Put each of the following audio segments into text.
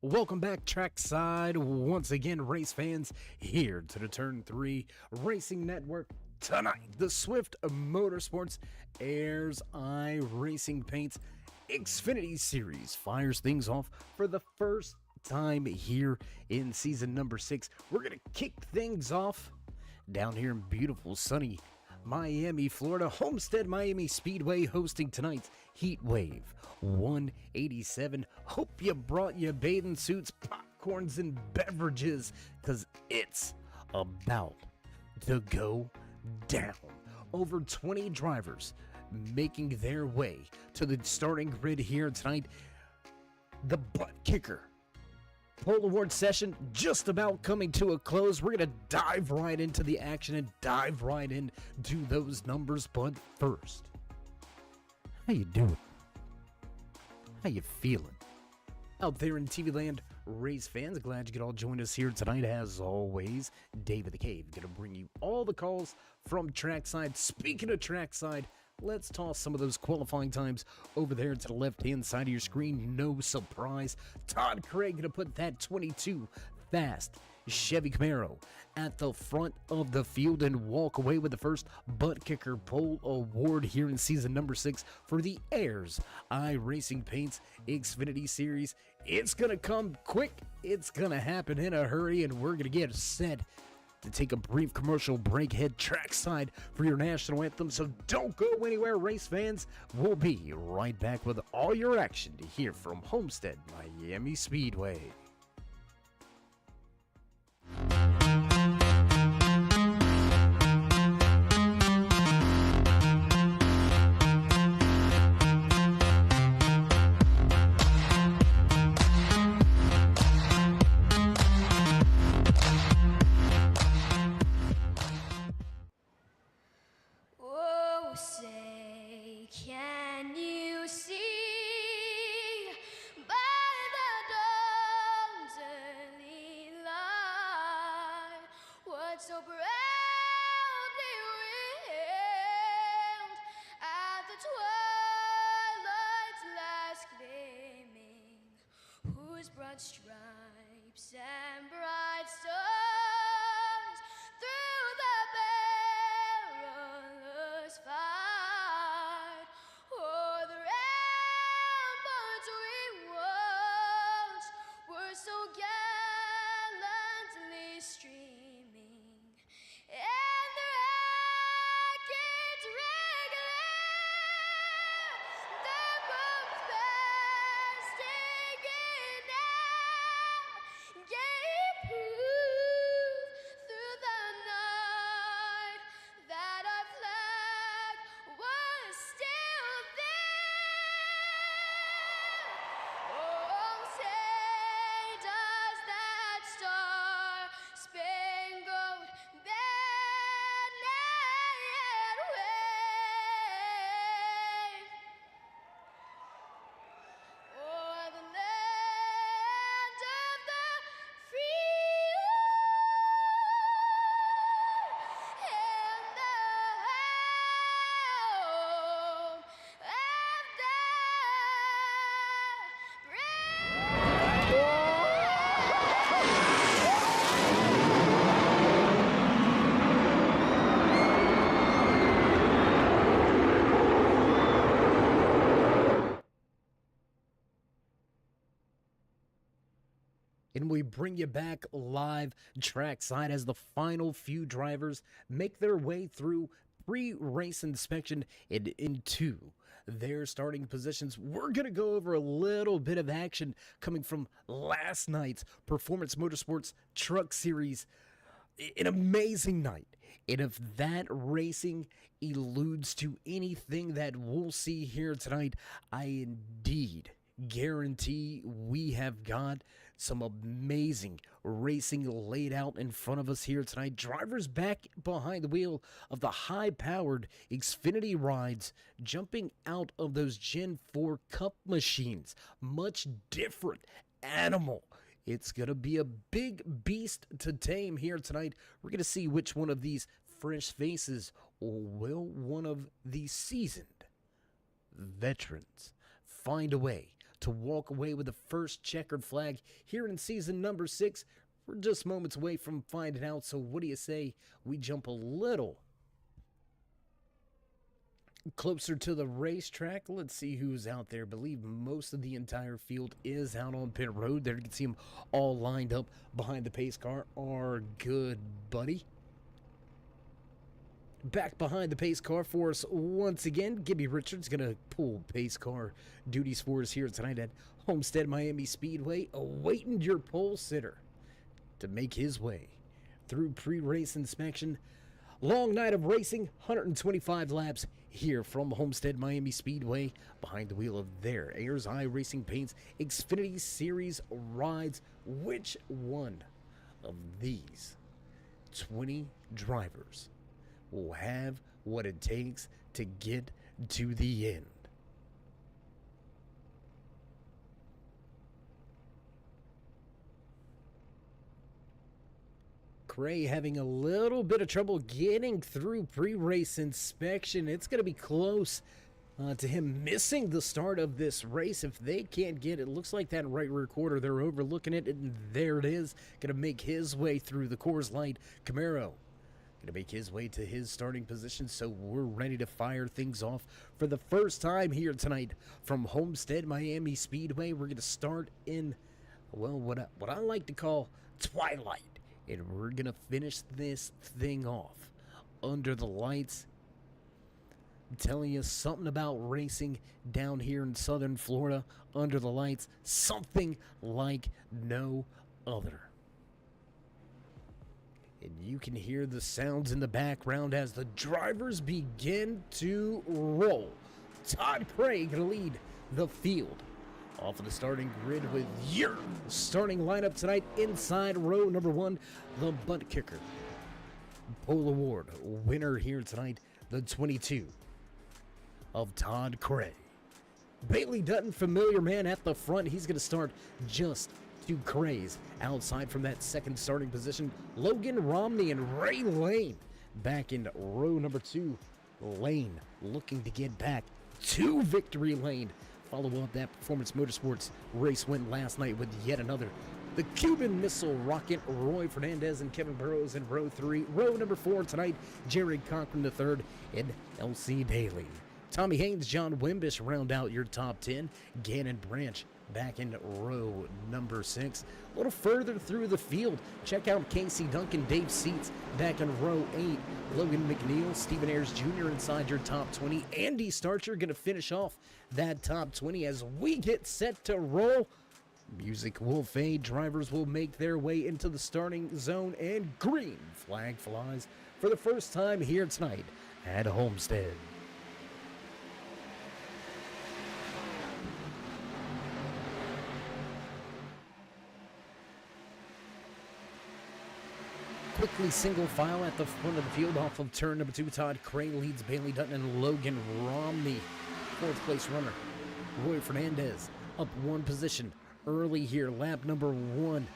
Welcome back, trackside. Once again, race fans, here to the Turn 3 Racing Network. Tonight, the Swift MotorSports Ayers iRacing Paints Xfinity Series fires things off for the first time here in season number 6. We're going to kick things off down here in beautiful, sunny Miami, Florida. Homestead-Miami Speedway hosting tonight's Heat Wave 187. Hope you brought your bathing suits, popcorns, and beverages, because it's about to go down. Over 20 drivers making their way to the starting grid here tonight. The butt kicker Pole Award session just about coming to a close. We're going to dive right into the action and dive right into those numbers. But first, how you doing? How you feeling? Out there in TV land, race fans, glad you could all join us here tonight. As always, David the Cave going to bring you all the calls from trackside. Speaking of trackside, let's toss some of those qualifying times over there to the left-hand side of your screen. No surprise, Todd Craig going to put that 22 fast Chevy Camaro at the front of the field and walk away with the first butt kicker pole award here in season number 6 for the Ayers iRacing Paints Xfinity Series. It's going to come quick. It's going to happen in a hurry, and we're going to get set to take a brief commercial break. Head trackside for your national anthem, so don't go anywhere, race fans. We'll be right back with all your action to hear from Homestead-Miami Speedway. Say, can you see by the dawn's early light what so proudly wailed at the twilight's last gleaming, whose broad stripes and bright stars through the perilous fight o'er the ramparts we watched were so gallantly streaming, and the rockets regular, the bombs bursting in air, gave proof through the night that our flag was still there. Oh, say does that star-spangled banner yet wave o'er the land of the free and the home of the And we bring you back live trackside as the final few drivers make their way through pre-race inspection and into their starting positions. We're going to go over a little bit of action coming from last night's Performance Motorsports Truck Series. An amazing night. And if that racing eludes to anything that we'll see here tonight, I indeed guarantee we have got some amazing racing laid out in front of us here tonight. Drivers back behind the wheel of the high-powered Xfinity rides, jumping out of those Gen 4 Cup machines. Much different animal. It's going to be a big beast to tame here tonight. We're going to see which one of these fresh faces will one of the seasoned veterans find a way to walk away with the first checkered flag here in season number 6. We're just moments away from finding out, so what do you say we jump a little closer to the racetrack? Let's see who's out there. I believe most of the entire field is out on pit road. There you can see them all lined up behind the pace car. Our good buddy back behind the pace car for us once again. Gibby Richards gonna pull pace car duties for us here tonight at Homestead-Miami Speedway, awaiting your pole sitter to make his way through pre-race inspection. Long night of racing, 125 laps here from Homestead-Miami Speedway, behind the wheel of their Ayers iRacing Paints Xfinity Series rides. Which one of these 20 drivers will have what it takes to get to the end? Cray having a little bit of trouble getting through pre-race inspection. It's going to be close to him missing the start of this race if they can't get it. Looks like that right rear quarter, they're overlooking it, and there it is. Going to make his way through the Coors Light Camaro. Going to make his way to his starting position, so we're ready to fire things off for the first time here tonight from Homestead-Miami Speedway. We're going to start in, well, what I like to call twilight. And we're going to finish this thing off under the lights. I'm telling you something about racing down here in southern Florida under the lights. Something like no other. And you can hear the sounds in the background as the drivers begin to roll. Todd Cray going to lead the field off of the starting grid with your starting lineup tonight. Inside row number 1, the butt kicker, pole award winner here tonight, the 22 of Todd Cray. Bailey Dutton, familiar man at the front. He's going to start just to Cray's outside from that second starting position. Logan Romney and Ray Lane back in row number 2. Lane looking to get back to victory lane. Follow up that Performance Motorsports race win last night with yet another. The Cuban Missile Rocket, Roy Fernandez and Kevin Burrows in row 3. Row number 4 tonight, Jared Cochran III and LC Daly. Tommy Haynes, John Wimbish round out your top 10. Gannon Branch back in row number 6. A little further through the field, check out Casey Duncan, Dave Seats back in row 8. Logan McNeil, Stephen Ayers Jr. inside your top 20. Andy Starcher going to finish off that top 20 as we get set to roll. Music will fade. Drivers will make their way into the starting zone, and green flag flies for the first time here tonight at Homestead. Quickly single file at the front of the field off of turn number 2. Todd Cray leads Bailey Dutton and Logan Romney. 4th place runner Roy Fernandez up 1 position early here. Lap number 1.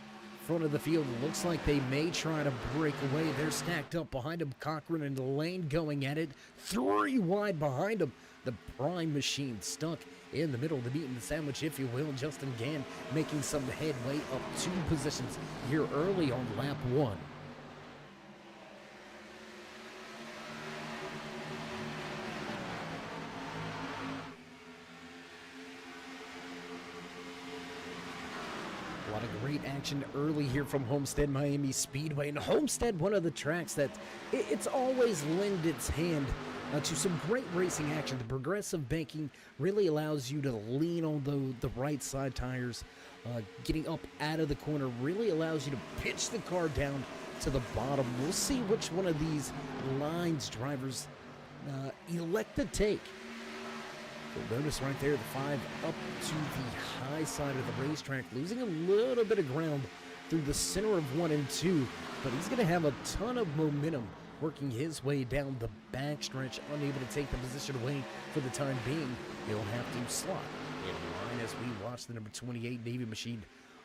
Front of the field looks like they may try to break away. They're stacked up behind him. Cochran and Lane going at it. 3 wide behind him. The prime machine stuck in the middle of the meat and the sandwich, if you will. Justin Gann making some headway up 2 positions here early on lap 1. A lot of great action early here from Homestead-Miami Speedway. And Homestead, one of the tracks that it's always lent its hand to some great racing action. The progressive banking really allows you to lean on the right side tires. Getting up out of the corner really allows you to pitch the car down to the bottom. We'll see which one of these lines drivers elect to take. You'll notice right there the 5 up to the high side of the racetrack, losing a little bit of ground through the center of 1 and 2, but he's going to have a ton of momentum working his way down the backstretch, unable to take the position away for the time being. He'll have to slot in line as we watch the number 28 Navy machine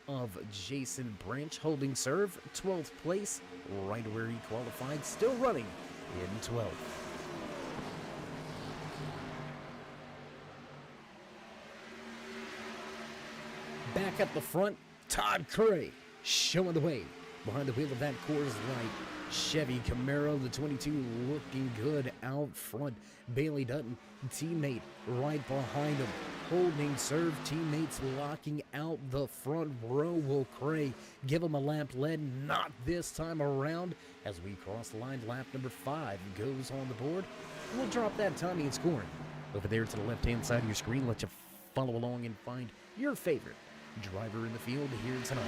of Jason Branch holding serve. 12th place, right where he qualified, still running in 12th. Back up the front, Todd Curry showing the way. Behind the wheel of that Coors Light Chevy Camaro, the 22 looking good out front. Bailey Dutton, teammate right behind him. Holding serve, teammates locking out the front row. Will Cray give him a lap lead? Not this time around. As we cross the line, lap number 5 goes on the board. We'll drop that timing and scoring. Over there to the left-hand side of your screen, let you follow along and find your favorite driver in the field here tonight.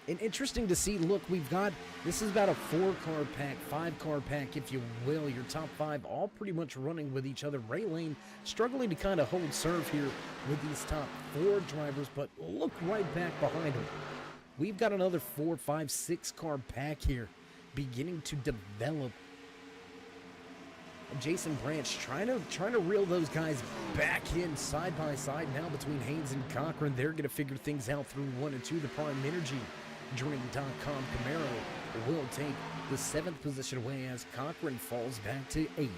And interesting to see, look, we've got, this is about a 4-car pack, 5-car pack, if you will. Your top 5 all pretty much running with each other. Ray Lane struggling to kind of hold serve here with these top 4 drivers, but look right back behind him. We've got another 4, 5, 6-car pack here beginning to develop. Jason Branch trying to reel those guys back in side by side now between Haynes and Cochran. They're going to figure things out through 1 and 2. The Prime Energy Drink.com Camaro will take the 7th position away as Cochran falls back to 8th.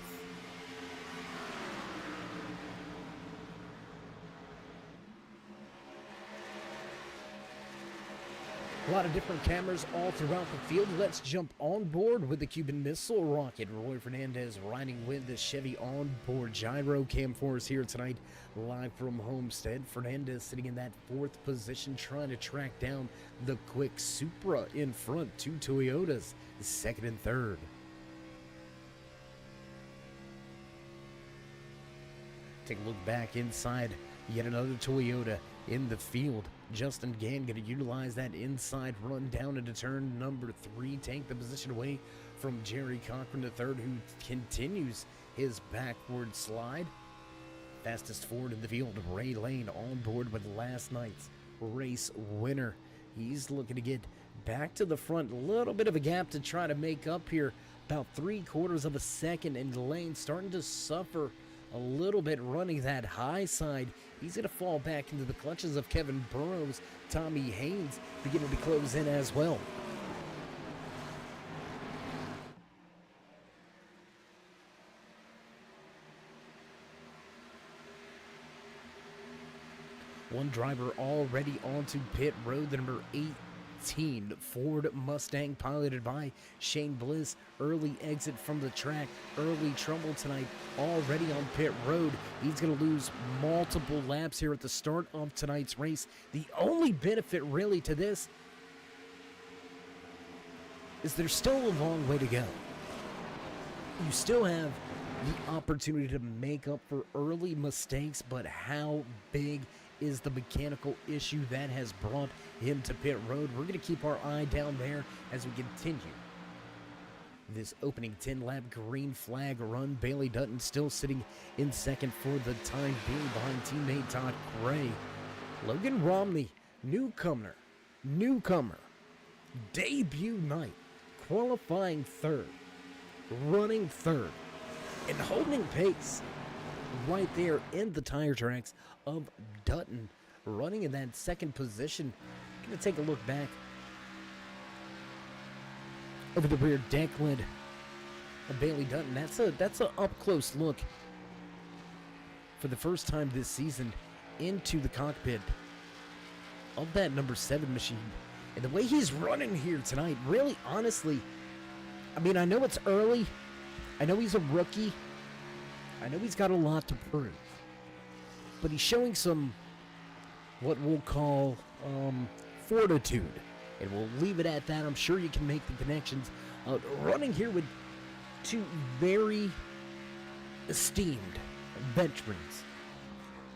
A lot of different cameras all throughout the field. Let's jump on board with the Cuban Missile Rocket. Roy Fernandez riding with the Chevy onboard gyro cam for us here tonight, live from Homestead. Fernandez sitting in that 4th position, trying to track down the quick Supra in front. 2 Toyotas, 2nd and 3rd. Take a look back inside. Yet another Toyota in the field. Justin Gann going to utilize that inside run down into turn number 3. Take the position away from Jerry Cochran III, who continues his backward slide. Fastest forward in the field, Ray Lane on board with last night's race winner. He's looking to get back to the front. A little bit of a gap to try to make up here. About 3/4 of a second, and Lane starting to suffer a little bit running that high side. He's going to fall back into the clutches of Kevin Burrows. Tommy Haynes beginning to close in as well. One driver already onto pit road, the number 18 Ford Mustang piloted by Shane Bliss. Early exit from the track, early trouble tonight, already on pit road. He's going to lose multiple laps here at the start of tonight's race. The only benefit really to this is there's still a long way to go. You still have the opportunity to make up for early mistakes, but how big is the mechanical issue that has brought him to pit road? We're going to keep our eye down there as we continue this opening 10-lap green flag run. Bailey Dutton still sitting in 2nd for the time being behind teammate Todd Gray. Logan Romney, newcomer, debut night, qualifying 3rd, running 3rd, and holding pace right there in the tire tracks of Dutton, running in that 2nd position. Going to take a look back over the rear deck lid of Bailey Dutton. That's a up close look for the first time this season into the cockpit of that number 7 machine. And the way he's running here tonight, really, honestly, I mean, I know it's early. I know he's a rookie. I know he's got a lot to prove. But he's showing some, what we'll call, fortitude. And we'll leave it at that. I'm sure you can make the connections. Running here with 2 very esteemed veterans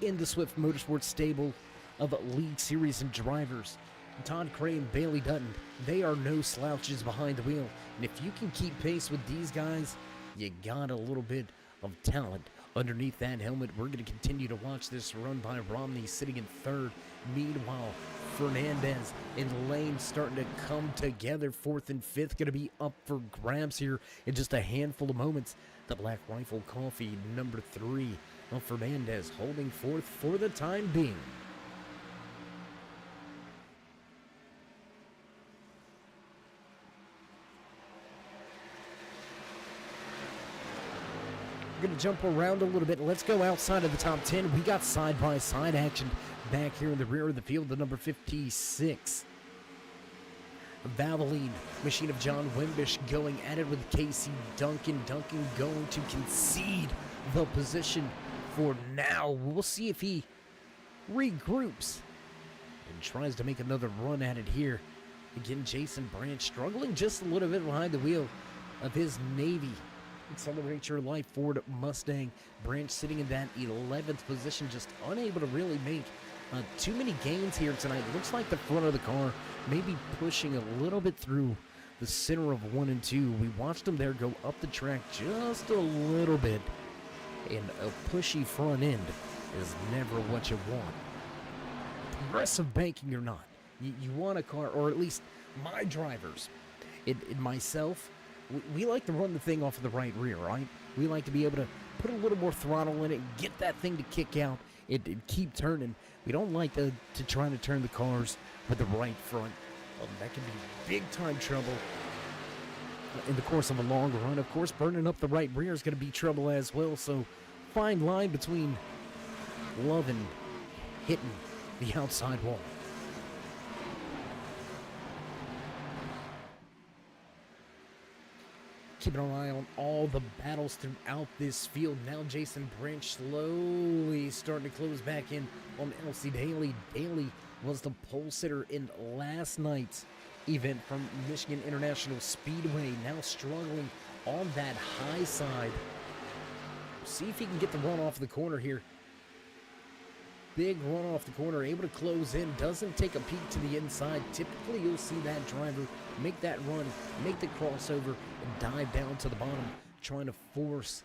in the Swift MotorSports stable of League Series and drivers. Todd Gray and Bailey Dutton, they are no slouches behind the wheel. And if you can keep pace with these guys, you got a little bit of talent underneath that helmet. We're going to continue to watch this run by Romney sitting in 3rd. Meanwhile, Fernandez and Lane starting to come together. 4th and 5th going to be up for grabs here in just a handful of moments. The Black Rifle Coffee, number 3 of Fernandez, holding 4th for the time being. Going to jump around a little bit. Let's go outside of the top 10. We got side-by-side action back here in the rear of the field, the number 56. Valvoline, machine of John Wimbish going at it with Casey Duncan. Duncan going to concede the position for now. We'll see if he regroups and tries to make another run at it here. Again, Jason Branch struggling just a little bit behind the wheel of his Navy Accelerate Your Life Ford Mustang. Branch sitting in that 11th position, just unable to really make too many gains here tonight. Looks like the front of the car maybe pushing a little bit through the center of 1 and 2. We watched them there go up the track just a little bit, and a pushy front end is never what you want. Progressive banking or not, you want a car, or at least my drivers, and myself, we like to run the thing off of the right rear, right? We like to be able to put a little more throttle in it, get that thing to kick out, and keep turning. We don't like to try to turn the cars with the right front. That can be big time trouble in the course of a long run. Of course, burning up the right rear is going to be trouble as well. So, fine line between loving hitting the outside wall. Keeping an eye on all the battles throughout this field. Now Jason Branch slowly starting to close back in on Elsie Daly. Daly was the pole sitter in last night's event from Michigan International Speedway. Now struggling on that high side. See if he can get the run off the corner here. Big run off the corner, able to close in, doesn't take a peek to the inside. Typically, you'll see that driver make that run, make the crossover, and dive down to the bottom, trying to force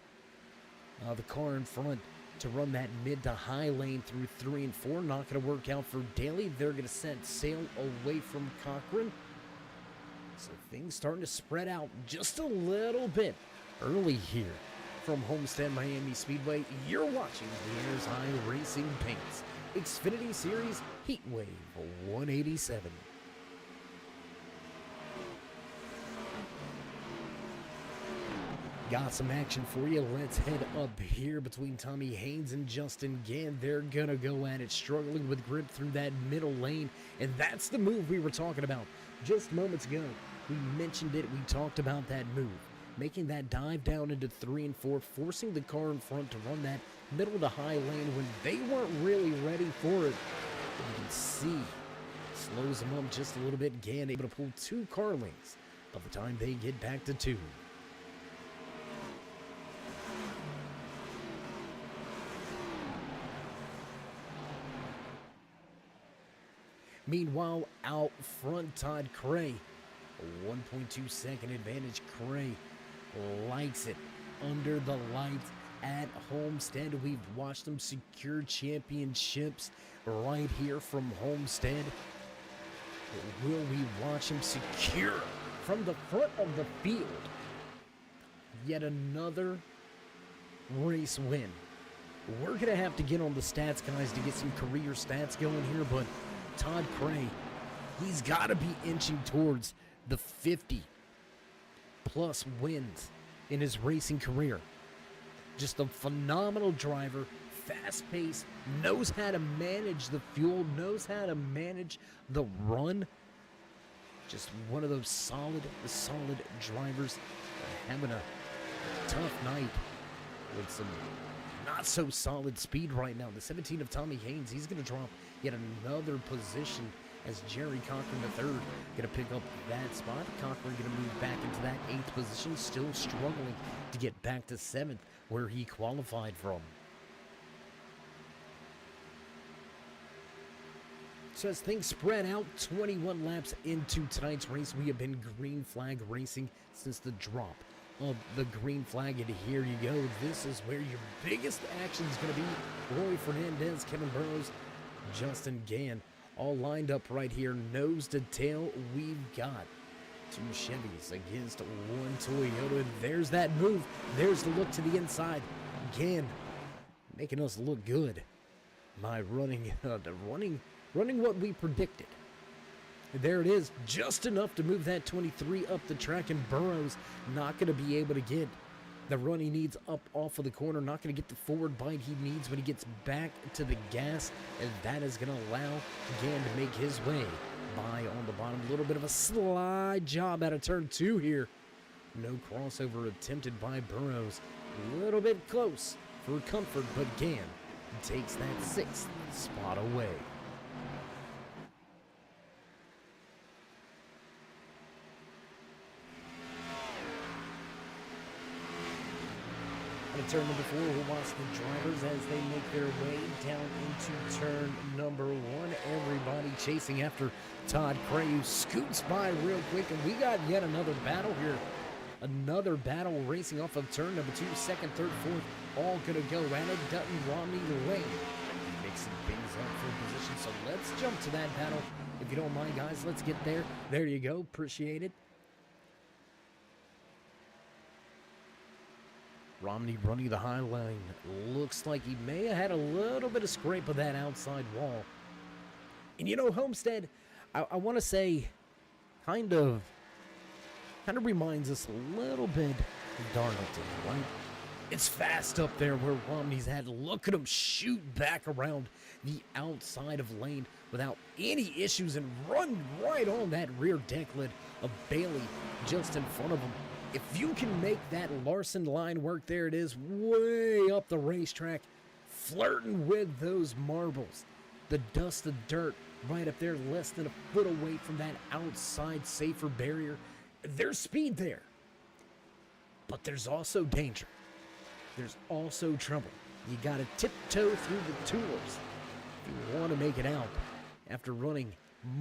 the car in front to run that mid to high lane through 3 and 4. Not going to work out for Daly. They're going to set sail away from Cochran. So things starting to spread out just a little bit early here. From Homestead-Miami Speedway, you're watching the Ayers iRacing Paints Xfinity Series Heatwave 187. Got some action for you. Let's head up here between Tommy Haynes and Justin Gann. They're going to go at it, struggling with grip through that middle lane. And that's the move we were talking about just moments ago. We mentioned it. We talked about that move. Making that dive down into 3 and 4, forcing the car in front to run that middle to high lane when they weren't really ready for it. You can see, slows them up just a little bit. Gann able to pull 2 car lengths by the time they get back to 2. Meanwhile, out front, Todd Cray, a 1.2 second advantage. Cray likes it under the lights at Homestead. We've watched them secure championships right here from Homestead. But will we watch him secure from the front of the field yet another race win? We're going to have to get on the stats, guys, to get some career stats going here, but Todd Cray, he's got to be inching towards the 50 plus wins in his racing career. Just a phenomenal driver, fast pace, knows how to manage the fuel, knows how to manage the run. Just one of those solid drivers, having a tough night with some not so solid speed right now. The 17 of Tommy Haynes, he's going to drop yet another position as Jerry Cochran III going to pick up that spot. Cochran going to move back into that 8th position, still struggling to get back to 7th where he qualified from. So as things spread out, 21 laps into tonight's race, we have been green flag racing since the drop of the green flag. And here you go. This is where your biggest action is going to be. Roy Fernandez, Kevin Burrows, Justin Gann, all lined up right here, nose to tail. We've got 2 Chevys against 1 Toyota. There's that move. There's the look to the inside. Gann making us look good by running what we predicted. There it is, just enough to move that 23 up the track, and Burrows not going to be able to get The run he needs up off of the corner, not going to get the forward bite he needs when he gets back to the gas, and that is going to allow Gann to make his way by on the bottom. A little bit of a slide job out of turn 2 here. No crossover attempted by Burrows. A little bit close for comfort, but Gann takes that 6th spot away. Out of turn number 4, we'll watch the drivers as they make their way down into turn number 1. Everybody chasing after Todd Cray, who scoots by real quick, and we got yet another battle here. Another battle racing off of turn number 2, second, third, fourth, all gonna go at it. Dutton, Romney, Lane mixing things up for position. So let's jump to that battle. If you don't mind, guys, let's get there. There you go. Appreciate it. Romney running the high line. Looks like he may have had a little bit of scrape of that outside wall. And you know, Homestead, I want to say, kind of reminds us a little bit of Darlington, right? It's fast up there where Romney's at. Look at him shoot back around the outside of lane without any issues and run right on that rear deck lid of Bailey just in front of him. If you can make that Larson line work, there it is, way up the racetrack, flirting with those marbles. The dust, the dirt, right up there, less than a foot away from that outside safer barrier. There's speed there, but there's also danger. There's also trouble. You got to tiptoe through the tools if you want to make it out. After running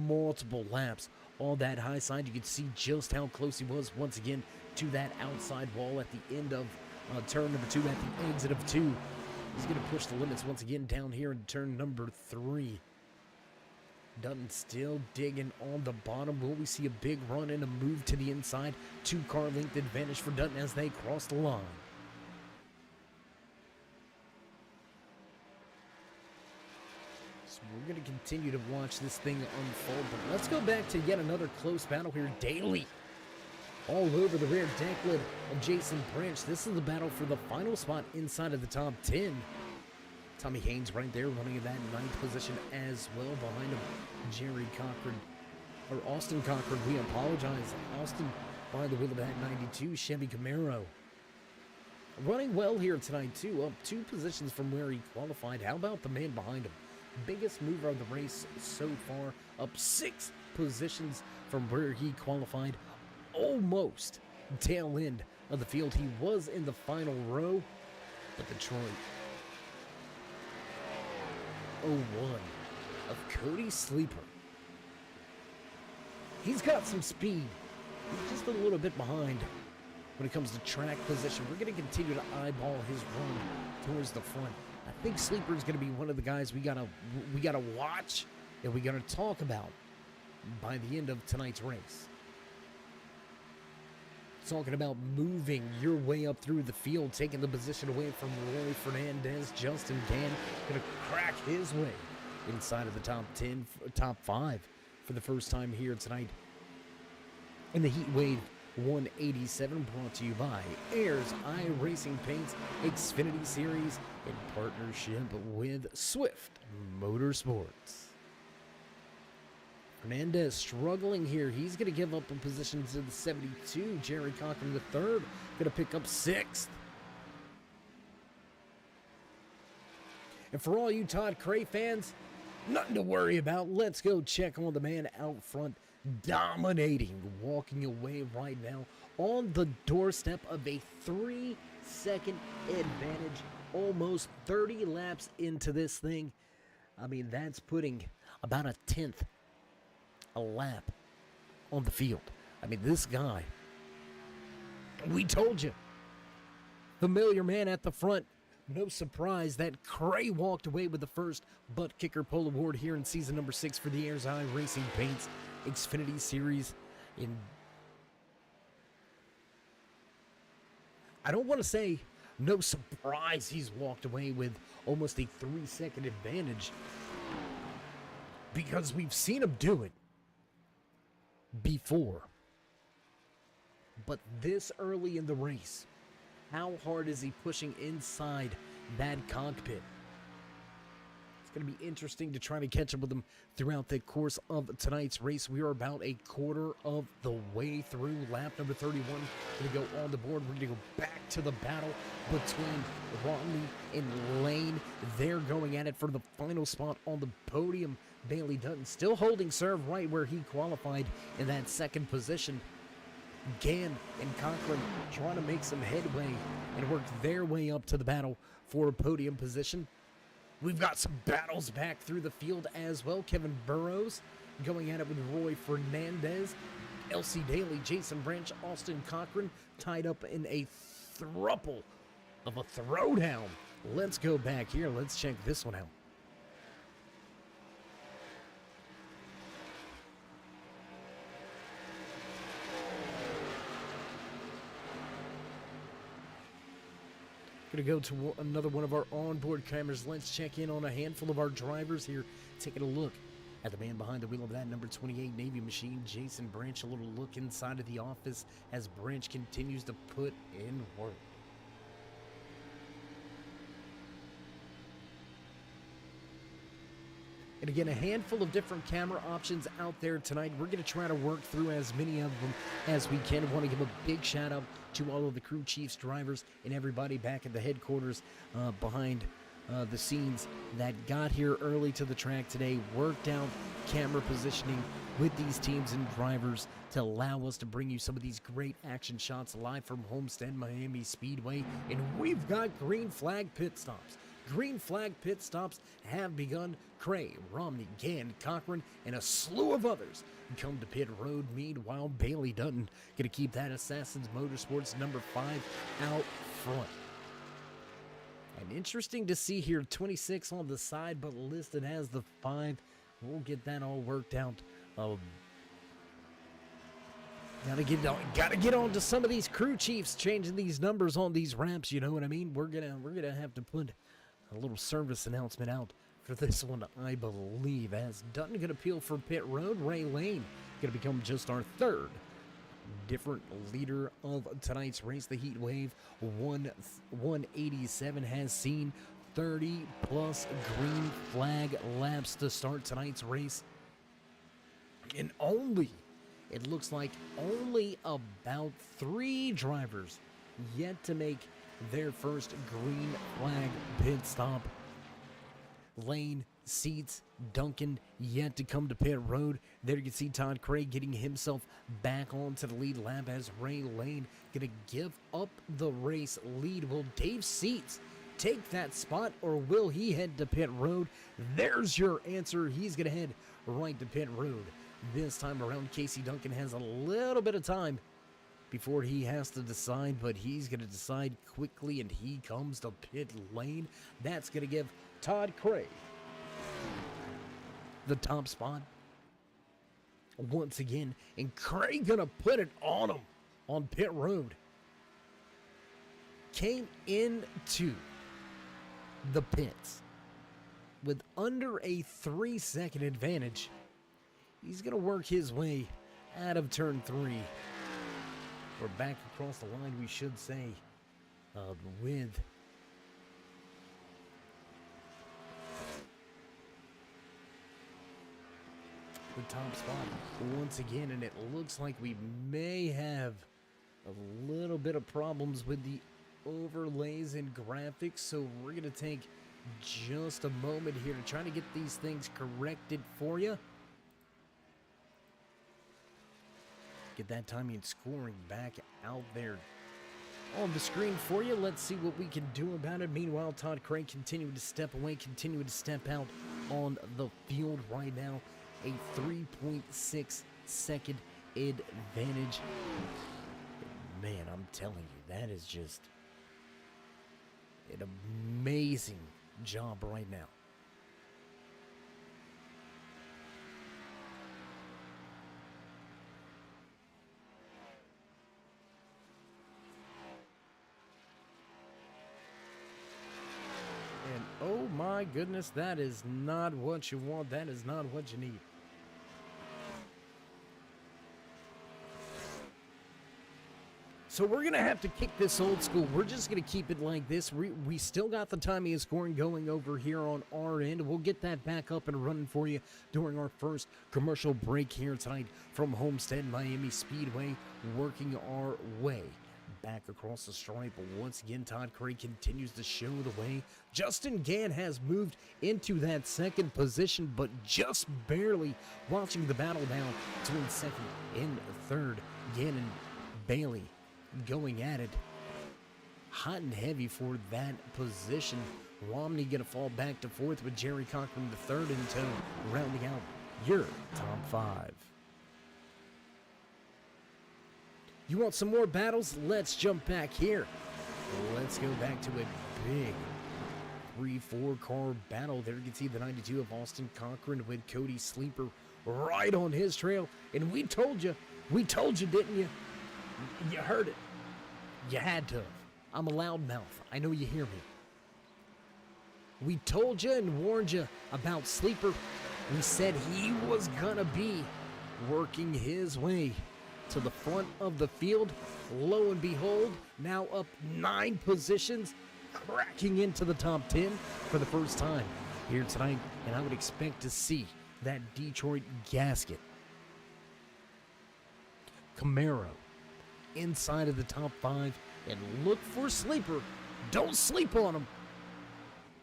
multiple laps on that high side, you can see just how close he was once again to that outside wall at the end of turn number 2, at the exit of 2. He's going to push the limits once again down here in turn number 3. Dutton still digging on the bottom. Will we see a big run and a move to the inside? 2-car length advantage for Dutton as they cross the line. So we're going to continue to watch this thing unfold, but let's go back to yet another close battle here. Daly all over the rear deck lid of Jason Branch. This is the battle for the final spot inside of the top 10. Tommy Haynes right there running in that 9th position as well. Behind him, Jerry Cochran, or Austin Cochran, we apologize. Austin behind the wheel of that 92 Chevy Camaro. Running well here tonight too, up 2 positions from where he qualified. How about the man behind him? Biggest mover of the race so far, up 6 positions from where he qualified. Almost tail end of the field. He was in the final row, but Detroit 01 of Cody Sleeper. He's got some speed. He's just a little bit behind when it comes to track position. We're going to continue to eyeball his run towards the front. I think Sleeper is going to be one of the guys we gotta watch and we gotta talk about by the end of tonight's race. Talking about moving your way up through the field, taking the position away from Roy Fernandez. Justin Gann going to crack his way inside of the top 10, top 5 for the first time here tonight in the Heat Wave 187, brought to you by Ayers iRacing Paints Xfinity Series in partnership with Swift MotorSports. Fernandez struggling here. He's going to give up a position to the 72. Jerry Cochran, the 3rd, going to pick up 6th. And for all you Todd Cray fans, nothing to worry about. Let's go check on the man out front, dominating, walking away right now on the doorstep of a 3-second advantage, almost 30 laps into this thing. I mean, that's putting about a 10th a lap on the field. I mean, this guy, we told you, familiar man at the front. No surprise that Cray walked away with the first butt kicker pole award here in season number 6 for the Ayers iRacing Paints Xfinity Series. I don't want to say no surprise he's walked away with almost a 3-second advantage, because we've seen him do it before. But this early in the race, How hard is he pushing inside that cockpit? It's going to be interesting to try to catch up with him throughout the course of tonight's race. We are about a quarter of the way through lap number 31. We're going to go on the board. We're going to go back to the battle between Romney and Lane. They're going at it for the final spot on the podium. Bailey Dutton still holding serve right where he qualified in that second position. Gann and Cochran trying to make some headway and work their way up to the battle for a podium position. We've got some battles back through the field as well. Kevin Burrows going at it with Roy Fernandez, Elsie Daly, Jason Branch, Austin Cochran tied up in a thruple of a throwdown. Let's go back here. Let's check this one out. Going to go to another one of our onboard cameras. Let's check in on a handful of our drivers here. Taking a look at the man behind the wheel of that number 28 Navy machine, Jason Branch. A little look inside of the office as Branch continues to put in work. And again, a handful of different camera options out there tonight. We're going to try to work through as many of them as we can. I want to give a big shout out to all of the crew chiefs, drivers, and everybody back at the headquarters behind the scenes that got here early to the track today, worked out camera positioning with these teams and drivers to allow us to bring you some of these great action shots live from Homestead-Miami Speedway. And we've got green flag pit stops. Green flag pit stops have begun. Cray, Romney, Gann, Cochran, and a slew of others come to pit road. Meanwhile, Bailey Dutton going to keep that Assassin's Motorsports number 5 out front. And interesting to see here, 26 on the side, but listed as the 5. We'll get that all worked out. Gotta get on to some of these crew chiefs changing these numbers on these ramps. You know what I mean? We're gonna have to put a little service announcement out for this one, I believe, as Dutton going to peel for pit road. Ray Lane going to become just our third different leader of tonight's race. The Heat Wave 187 has seen 30 plus green flag laps to start tonight's race, and it looks like only about 3 drivers yet to make their first green flag pit stop. Lane, Seats, Duncan yet to come to pit road. There you can see Todd Craig getting himself back onto the lead lap as Ray Lane going to give up the race lead. Will Dave Seats take that spot, or will he head to pit road? There's your answer. He's going to head right to pit road. This time around, Casey Duncan has a little bit of time before he has to decide, but he's going to decide quickly, and he comes to pit lane. That's going to give Todd Craig the top spot once again, and Craig going to put it on him on pit road. Came into the pits with under a 3-second advantage. He's going to work his way out of turn 3. Or back across the line, we should say, with the top spot once again. And it looks like we may have a little bit of problems with the overlays and graphics, so we're going to take just a moment here to try to get these things corrected for you. Get that timing and scoring back out there on the screen for you. Let's see what we can do about it. Meanwhile, Todd Craig continuing to step away, continuing to step out on the field right now. A 3.6 second advantage. Man, I'm telling you, that is just an amazing job right now. And oh my goodness, that is not what you want. That is not what you need. So we're going to have to kick this old school. We're just going to keep it like this. We still got the timing and scoring going over here on our end. We'll get that back up and running for you during our first commercial break here tonight from Homestead-Miami Speedway, working our way back across the stripe. Once again, Todd Craig continues to show the way. Justin Gann has moved into that second position, but just barely, watching the battle now between second and third. Gann and Bailey going at it hot and heavy for that position. Romney gonna fall back to fourth with Jerry Cochran the third in tow, rounding out your top five. You want some more battles? Let's jump back here. Let's go back to a big 3-4 car battle. There you can see the 92 of Austin Cochran with Cody Sleeper right on his trail. And we told you, didn't you? You heard it. You had to. I'm a loudmouth. I know you hear me. We told you and warned you about Sleeper. We said he was gonna be working his way to the front of the field. Lo and behold, now up 9 positions, cracking into the top 10 for the first time here tonight. And I would expect to see that Detroit gasket. Camaro inside of the top 5, and look for Sleeper. Don't sleep on him.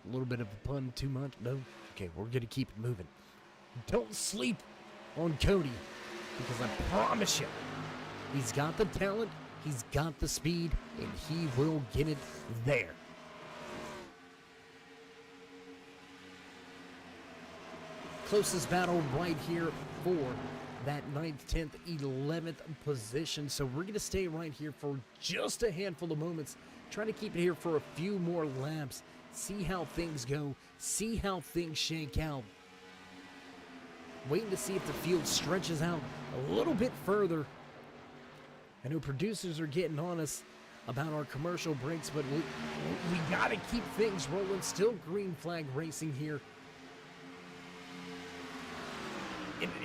A little bit of a pun, too much? No? Okay, we're going to keep it moving. Don't sleep on Cody, because I promise you, he's got the talent, he's got the speed, and he will get it there. Closest battle right here for that 9th, 10th, 11th position. So we're going to stay right here for just a handful of moments. Trying to keep it here for a few more laps. See how things go. See how things shake out. Waiting to see if the field stretches out a little bit further. I know producers are getting on us about our commercial breaks, but we got to keep things rolling. Still green flag racing here.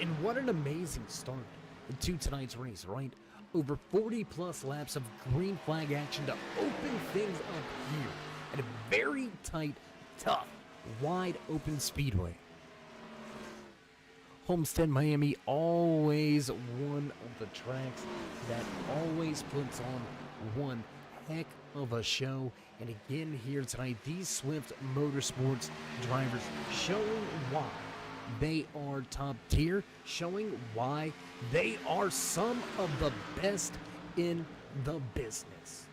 And what an amazing start to tonight's race, right? Over 40-plus laps of green flag action to open things up here at a very tight, tough, wide-open speedway. Homestead-Miami, always one of the tracks that always puts on one heck of a show. And again here tonight, these Swift Motorsports drivers showing why they are top tier, showing why they are some of the best in the business.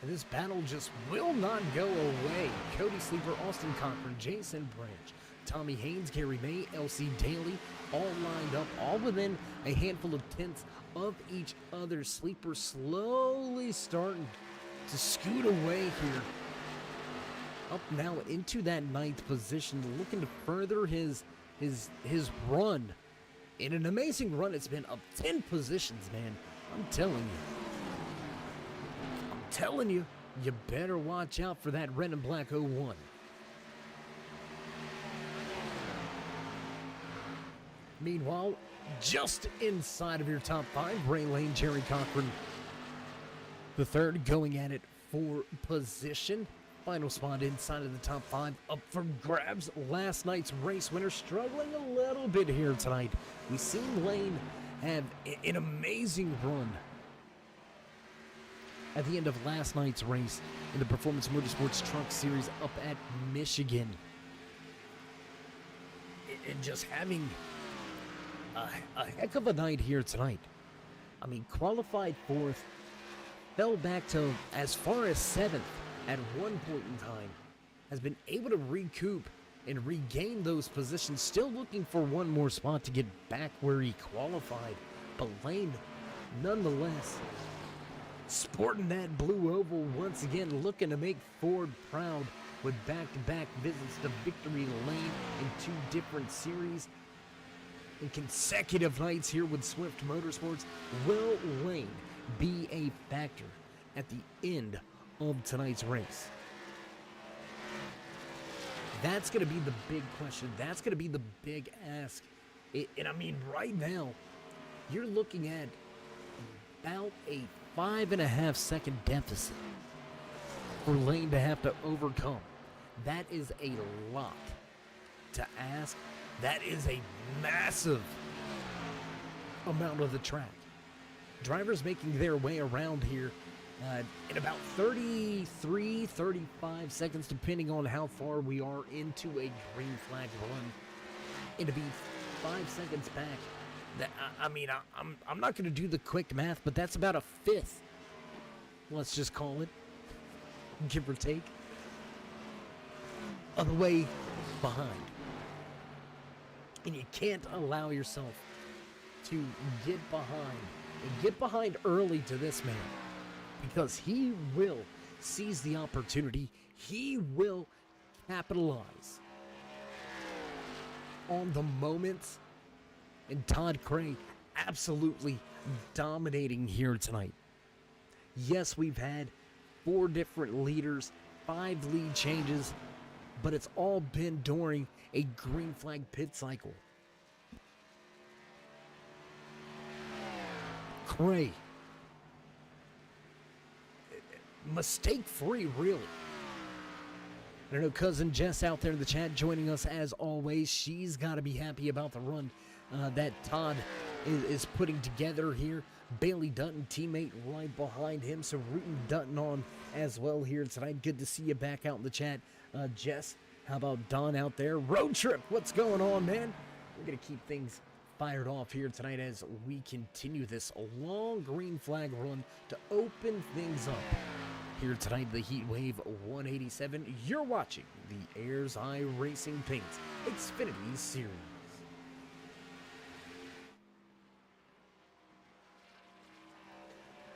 This battle just will not go away. Cody Sleeper, Austin Cochran, Jason Branch, Tommy Haynes, Gary May, LC Daly, all lined up, all within a handful of tenths of each other. Sleeper slowly starting to scoot away here. Up now into that 9th position, looking to further his run. In an amazing run, it's been up 10 positions, man. I'm telling you, you better watch out for that red and black 01. Meanwhile, just inside of your top 5, Ray Lane, Jerry Cochran, the third, going at it for position. Final spot inside of the top 5 up for grabs. Last night's race winner struggling a little bit here tonight. We've seen Lane have an amazing run at the end of last night's race in the Performance Motorsports Truck Series up at Michigan. And just having a heck of a night here tonight. I mean, qualified 4th, fell back to as far as 7th at one point in time, has been able to recoup and regain those positions, still looking for one more spot to get back where he qualified. But Lane, nonetheless, sporting that blue oval once again, looking to make Ford proud with back-to-back visits to victory lane in 2 different series. in consecutive nights here with Swift Motorsports. Will Lane be a factor at the end of tonight's race? That's going to be the big question. That's going to be the big ask. And I mean, right now, you're looking at about a 5.5 second deficit for Lane to have to overcome. That is a lot to ask. That is a massive amount of the track. Drivers making their way around here in about 33, 35 seconds, depending on how far we are into a green flag run. And to be 5 seconds back, that I'm not going to do the quick math, but that's about a fifth. Let's just call it, give or take, of the way behind. And you can't allow yourself to get behind early to this man, because he will seize the opportunity. He will capitalize on the moments, and Todd Cray absolutely dominating here tonight. Yes, we've had 4 different leaders, 5 lead changes, but it's all been during a green flag pit cycle. Cray, mistake-free, really. I know cousin Jess out there in the chat joining us as always. She's got to be happy about the run that Todd is putting together here. Bailey Dutton, teammate right behind him, so rooting Dutton on as well here tonight. Good to see you back out in the chat. Jess, how about Don out there? Road Trip, what's going on, man? We're going to keep things fired off here tonight as we continue this long green flag run to open things up. Here tonight, the Heat Wave 187. You're watching the Ayers iRacing Paints Xfinity Series.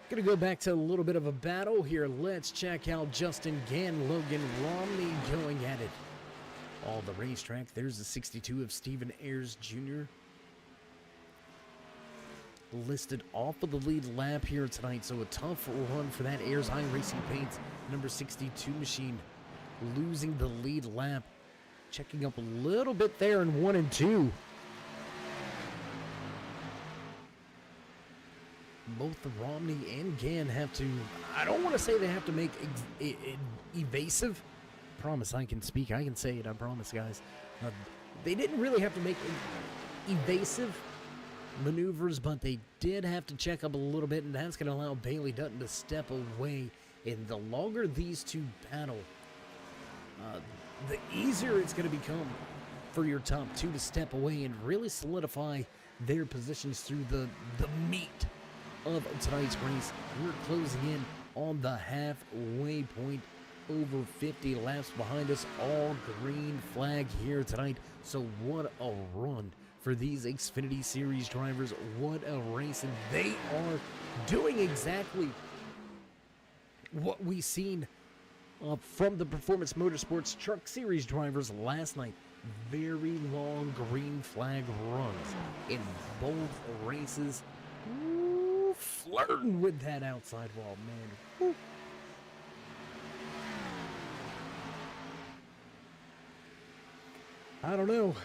Gonna go back to a little bit of a battle here. Let's check out Justin Gann, Logan Romney going at it. All the racetrack. There's the 62 of Stephen Ayers Jr. listed off of the lead lap here tonight, so a tough run for that Ayers iRacing Paints number 62 machine, losing the lead lap, checking up a little bit there in 1 and 2. Both Romney and Gann have to, I don't want to say they have to make evasive, promise I can speak, I can say it, I promise guys. They didn't really have to make evasive maneuvers, but they did have to check up a little bit, and that's going to allow Bailey Dutton to step away. And the longer these two battle, the easier it's going to become for your top 2 to step away and really solidify their positions through the meat of tonight's race. We're closing in on the halfway point, over 50 laps behind us, all green flag here tonight. So what a run for these Xfinity Series drivers. What a race, and they are doing exactly what we seen from the Performance Motorsports Truck Series drivers last night. Very long green flag runs in both races. Ooh, flirting with that outside wall, man. Ooh. I don't know.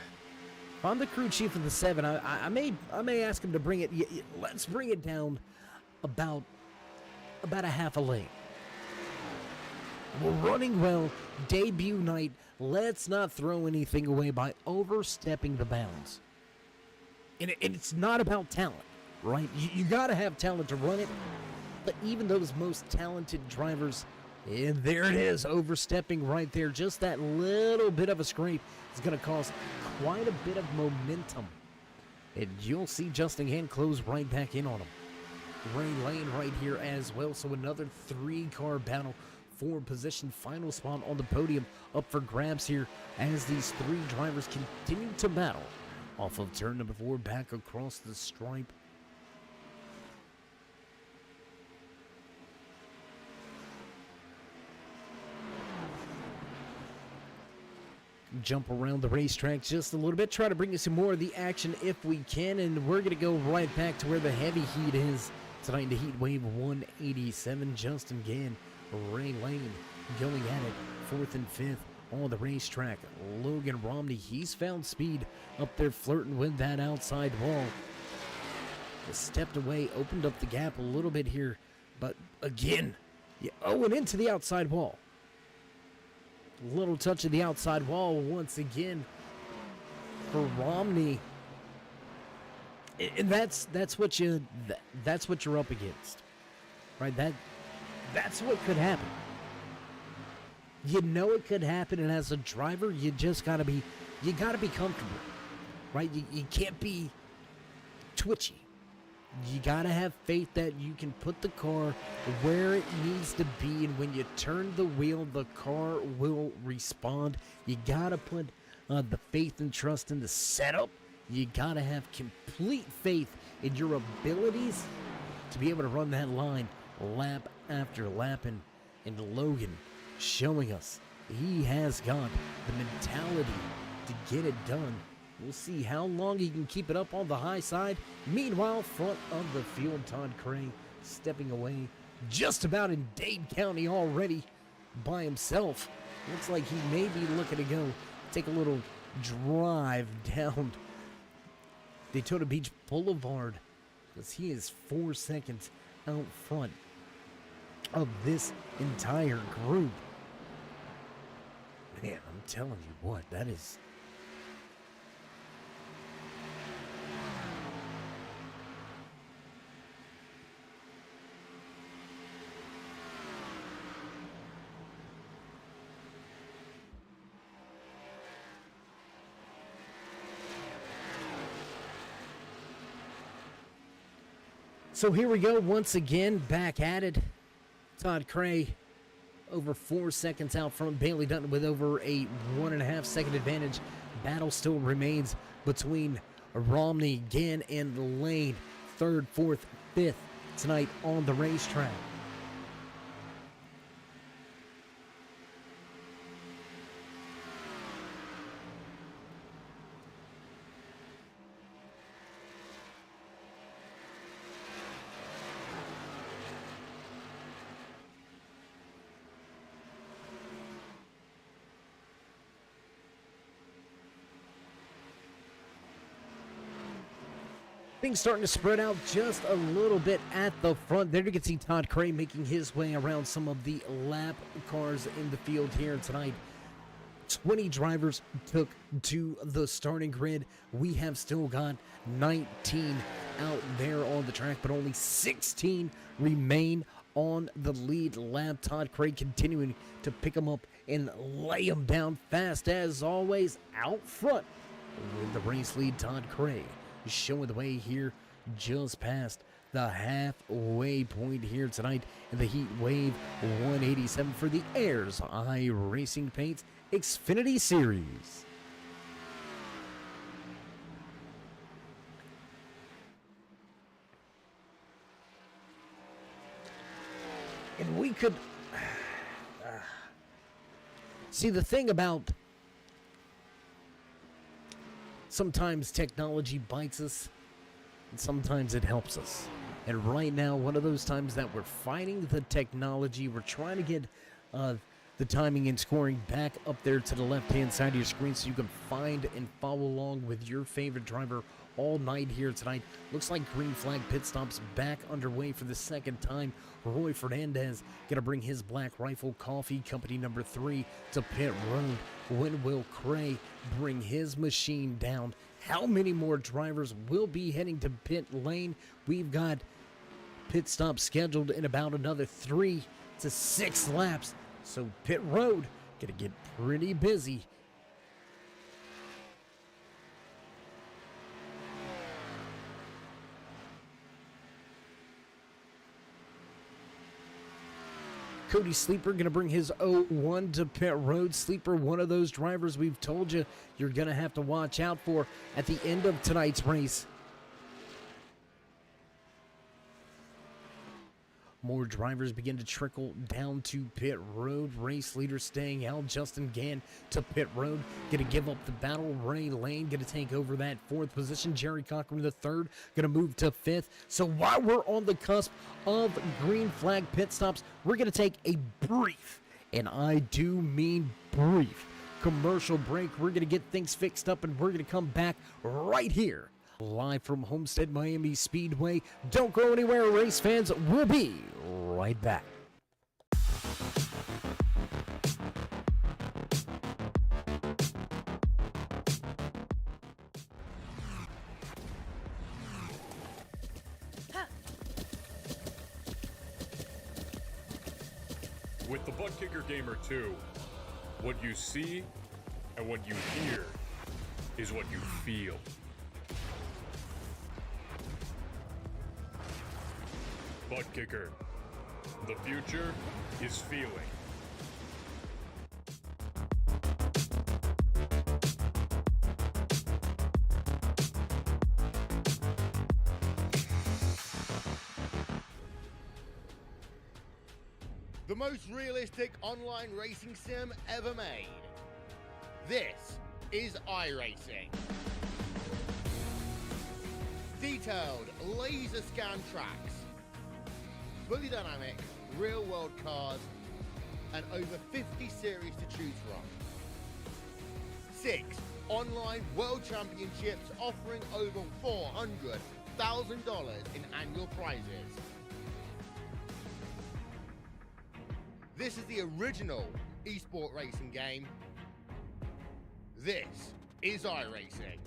If I'm the crew chief of the 7, I may ask him to bring it. Let's bring it down about a half a lane. We're running well, debut night. Let's not throw anything away by overstepping the bounds. And it's not about talent, right? You got to have talent to run it. But even those most talented drivers, and there it is, overstepping right there. Just that little bit of a scrape is going to cause quite a bit of momentum. And you'll see Justin Gann close right back in on him. Ray Lane right here as well. So another 3-car battle for position. Final spot on the podium up for grabs here as these 3 drivers continue to battle off of turn number 4 back across the stripe. jump around the racetrack just a little bit, try to bring you some more of the action if we can, and we're going to go right back to where the heavy heat is tonight in the heat wave 187. Justin Gann, Ray Lane going at it, 4th and 5th on the racetrack. Logan Romney, he's found speed up there flirting with that outside wall. Stepped away, opened up the gap a little bit here, but again, and into the outside wall. Little touch of the outside wall once again for Romney, and that's what you're up against, right? That's what could happen. You know it could happen, and as a driver, you gotta be comfortable, right? You can't be twitchy. You gotta have faith that you can put the car where it needs to be, and when you turn the wheel, the car will respond. You gotta put the faith and trust in the setup. You gotta have complete faith in your abilities to be able to run that line lap after lap, and Logan showing us he has got the mentality to get it done. We'll see how long he can keep it up on the high side. Meanwhile, front of the field, Todd Cray stepping away just about in Dade County already by himself. Looks like he may be looking to go take a little drive down Daytona Beach Boulevard, because he is 4 seconds out front of this entire group. Man, I'm telling you what, that is... So here we go once again, back at it. Todd Cray over 4 seconds out front. Bailey Dutton with over a 1.5 second advantage. Battle still remains between Romney, Gann, and Lane. 3rd, 4th, 5th tonight on the racetrack. Things starting to spread out just a little bit at the front. There you can see Todd Cray making his way around some of the lap cars in the field here tonight. 20 drivers took to the starting grid. We have still got 19 out there on the track, but only 16 remain on the lead lap. Todd Cray continuing to pick them up and lay them down fast as always out front. With the race lead, Todd Cray showing the way here just past the halfway point here tonight in the Heat Wave 187 for the Ayers iRacing Paints Xfinity Series. And we could see the thing about sometimes technology bites us, and sometimes it helps us. And right now, one of those times that we're fighting the technology, we're trying to get the timing and scoring back up there to the left-hand side of your screen so you can find and follow along with your favorite driver all night here tonight. Looks like green flag pit stops back underway for the second time. Roy Fernandez gonna bring his Black Rifle Coffee Company number 3 to pit road. When will Cray bring his machine down? How many more drivers will be heading to pit lane? We've got pit stops scheduled in about another 3 to 6 laps. So pit road gonna get pretty busy. Cody Sleeper going to bring his 0-1 to pit road. Sleeper, one of those drivers we've told you you're going to have to watch out for at the end of tonight's race. More drivers begin to trickle down to pit road. Race leader staying out. Justin Gann to pit road. Going to give up the battle. Ray Lane going to take over that 4th position. Jerry Cochran the 3rd. Going to move to 5th. So while we're on the cusp of green flag pit stops, we're going to take a brief, and I do mean brief, commercial break. We're going to get things fixed up, and we're going to come back right here. Live from Homestead-Miami Speedway. Don't go anywhere, race fans. We'll be right back. With the Butt Kicker Gamer 2, what you see and what you hear is what you feel. Butt Kicker. The future is feeling. The most realistic online racing sim ever made. This is iRacing. Detailed laser scan tracks, fully dynamic real world cars, and over 50 series to choose from. 6 online world championships offering over $400,000 in annual prizes. This is the original esport racing game. This is iRacing.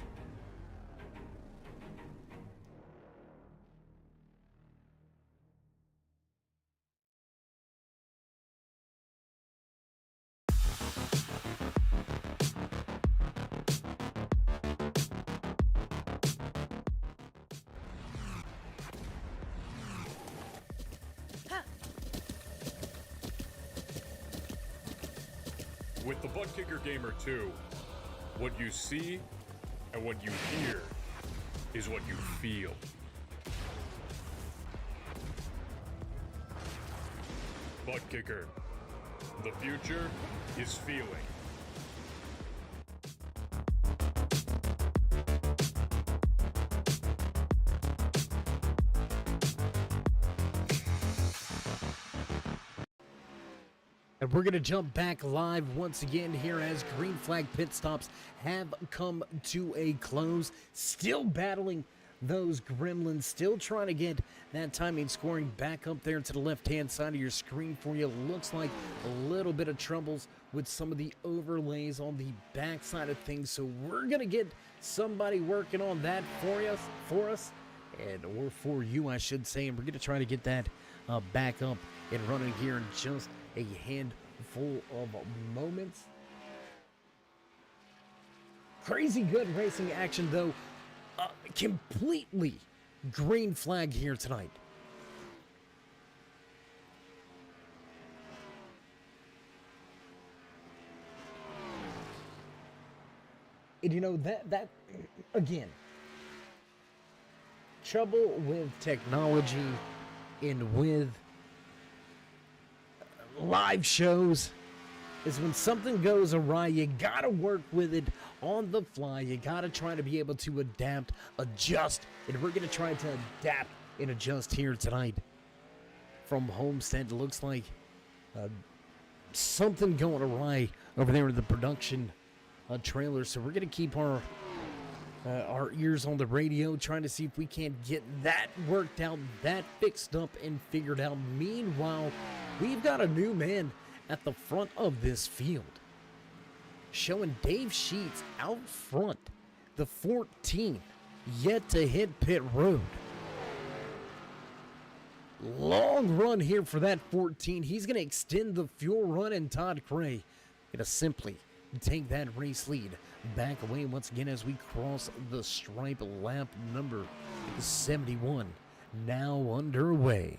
With the Butt Kicker Gamer 2, what you see and what you hear is what you feel. Butt Kicker. The future is feeling. And we're going to jump back live once again here as green flag pit stops have come to a close. Still battling those gremlins, still trying to get that timing scoring back up there to the left-hand side of your screen for you. Looks like a little bit of troubles with some of the overlays on the back side of things. So we're going to get somebody working on that for us, or for you, I should say. And we're going to try to get that back up and running here in just a handful of moments. Crazy good racing action, though. Completely green flag here tonight. And you know, that again, trouble with technology and with live shows is when something goes awry, you gotta work with it on the fly. You gotta try to be able to adapt, adjust, and we're gonna try to adapt and adjust here tonight. From Homestead, looks like something going awry over there in the production trailer. So we're gonna keep our ears on the radio, trying to see if we can't get that worked out, that fixed up and figured out. Meanwhile, we've got a new man at the front of this field, showing Dave Sheets out front, the 14, yet to hit pit road. Long run here for that 14. He's going to extend the fuel run, and Todd Cray going to simply take that race lead back away once again as we cross the stripe. Lap number 71 now underway.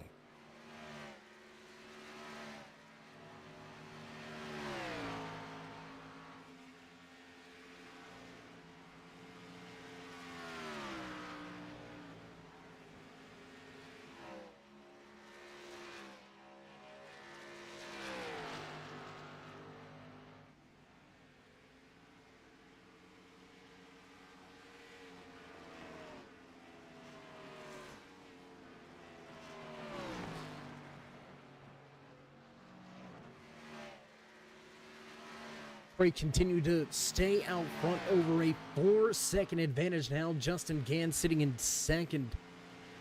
Cray continue to stay out front over a 4-second advantage now. Justin Gann sitting in second,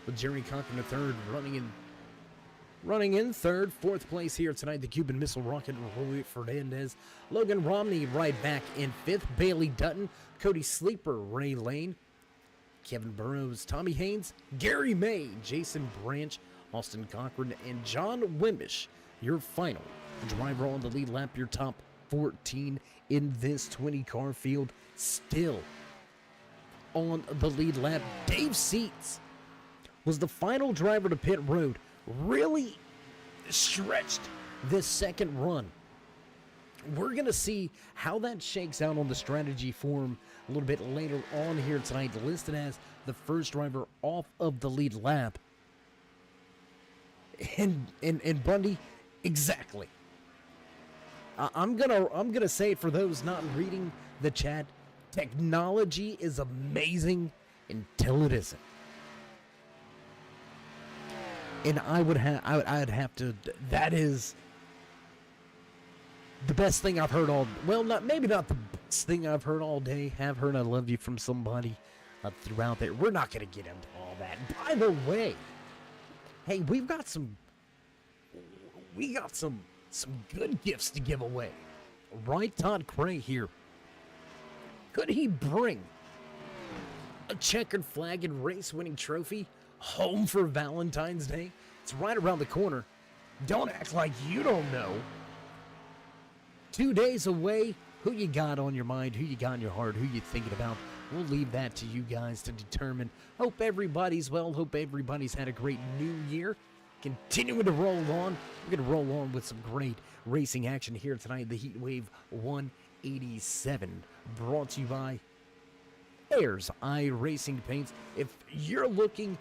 with Jerry Cochran in third, running in third. Fourth place here tonight, the Cuban Missile Rocket, Roy Fernandez. Logan Romney right back in fifth. Bailey Dutton, Cody Sleeper, Ray Lane, Kevin Burrows, Tommy Haynes, Gary May, Jason Branch, Austin Cochran, and John Wimbish. Your final driver on the lead lap, your top 14 in this 20-car field. Still on the lead lap, Dave Seats was the final driver to pit road. Really stretched this second run. We're going to see how that shakes out on the strategy form a little bit later on here tonight, listed as the first driver off of the lead lap. And Bundy, exactly. I'm gonna say it for those not reading the chat. Technology is amazing until it isn't. And I'd have to. That is the best thing I've heard all. Well, maybe not the best thing I've heard all day. Have heard I love you from somebody throughout there. We're not gonna get into all that. By the way, hey, we got some good gifts to give away. Right, Todd Cray here. Could he bring a checkered flag and race-winning trophy home for Valentine's Day? It's right around the corner. Don't act like you don't know. 2 days away. Who you got on your mind? Who you got in your heart? Who you thinking about? We'll leave that to you guys to determine. Hope everybody's well. Hope everybody's had a great new year. Continuing to roll on. We're going to roll on with some great racing action here tonight. The Heat Wave 187 brought to you by Ayers iRacing Paints. If you're looking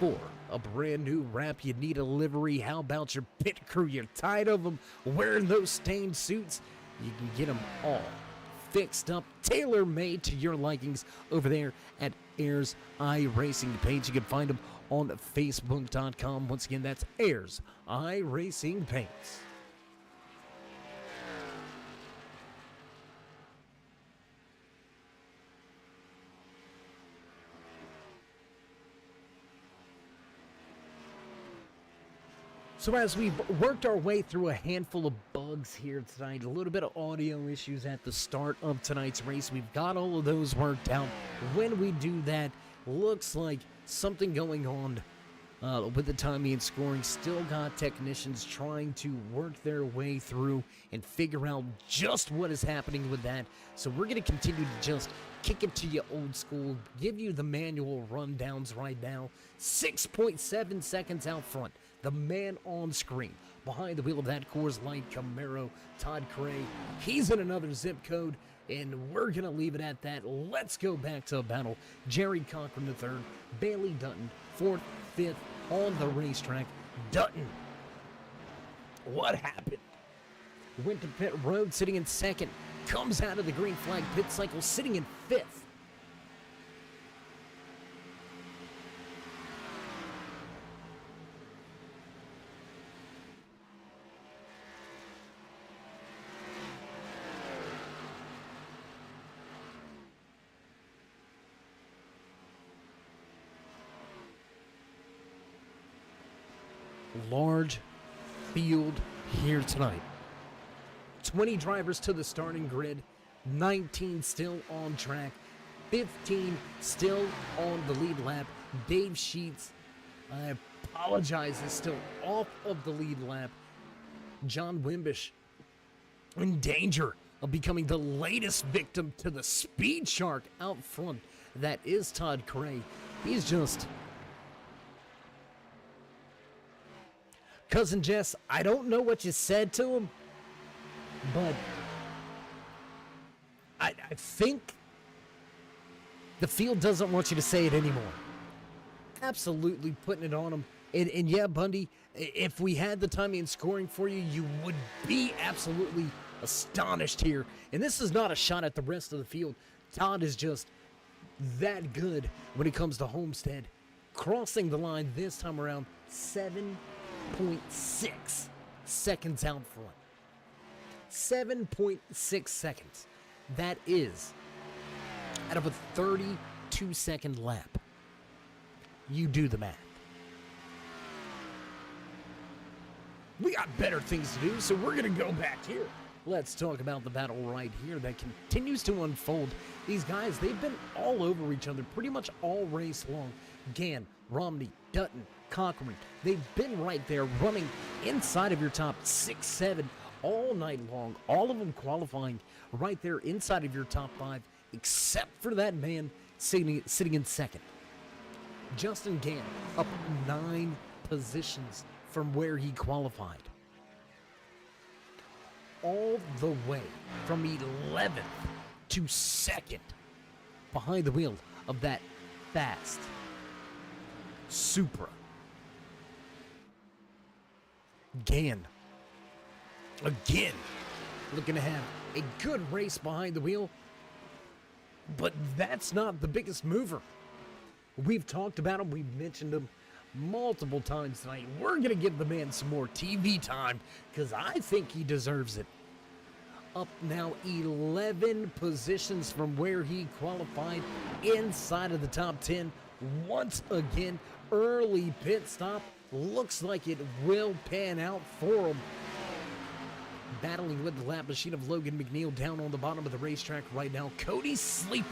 for a brand new wrap, you need a livery. How about your pit crew? You're tired of them wearing those stained suits? You can get them all fixed up, tailor-made to your likings over there at Ayers iRacing Paints. You can find them on Facebook.com. Once again, that's Ayers iRacing Paints. So as we've worked our way through a handful of bugs here tonight, a little bit of audio issues at the start of tonight's race, we've got all of those worked out. When we do that, looks like something going on with the timing and scoring. Still got technicians trying to work their way through and figure out just what is happening with that. So we're going to continue to just kick it to you old school, give you the manual rundowns right now. 6.7 seconds out front. The man on screen, behind the wheel of that Coors Light Camaro, Todd Cray. He's in another zip code, and we're going to leave it at that. Let's go back to a battle. Jerry Cochran the third, Bailey Dutton, fourth, fifth on the racetrack. Dutton, what happened? Went to pit road, sitting in second. Comes out of the green flag pit cycle, sitting in fifth. Large field here tonight. 20 drivers to the starting grid, 19 still on track, 15 still on the lead lap. Dave Sheets, I apologize, is still off of the lead lap. John Wimbish in danger of becoming the latest victim to the speed shark out front. That is Todd Cray. He's just... Cousin Jess, I don't know what you said to him, but I think the field doesn't want you to say it anymore. Absolutely putting it on him. And yeah, Bundy, if we had the timing and scoring for you, you would be absolutely astonished here. And this is not a shot at the rest of the field. Todd is just that good when it comes to Homestead. Crossing the line this time around, 7.6 seconds out front. 7.6 seconds. That is out of a 32-second lap. You do the math. We got better things to do, so we're going to go back here. Let's talk about the battle right here that continues to unfold. These guys, they've been all over each other pretty much all race long. Gann, Romney, Dutton, Cochran, they've been right there running inside of your top 6, 7 all night long. All of them qualifying right there inside of your top 5, except for that man sitting in second. Justin Gann up 9 positions from where he qualified. All the way from 11th to 2nd behind the wheel of that fast Supra. Gann, again, looking to have a good race behind the wheel, but that's not the biggest mover. We've talked about him, we've mentioned him multiple times tonight. We're going to give the man some more TV time because I think he deserves it. Up now 11 positions from where he qualified inside of the top 10. Once again, early pit stop. Looks like it will pan out for him. Battling with the lap machine of Logan McNeil down on the bottom of the racetrack right now. Cody Sleeper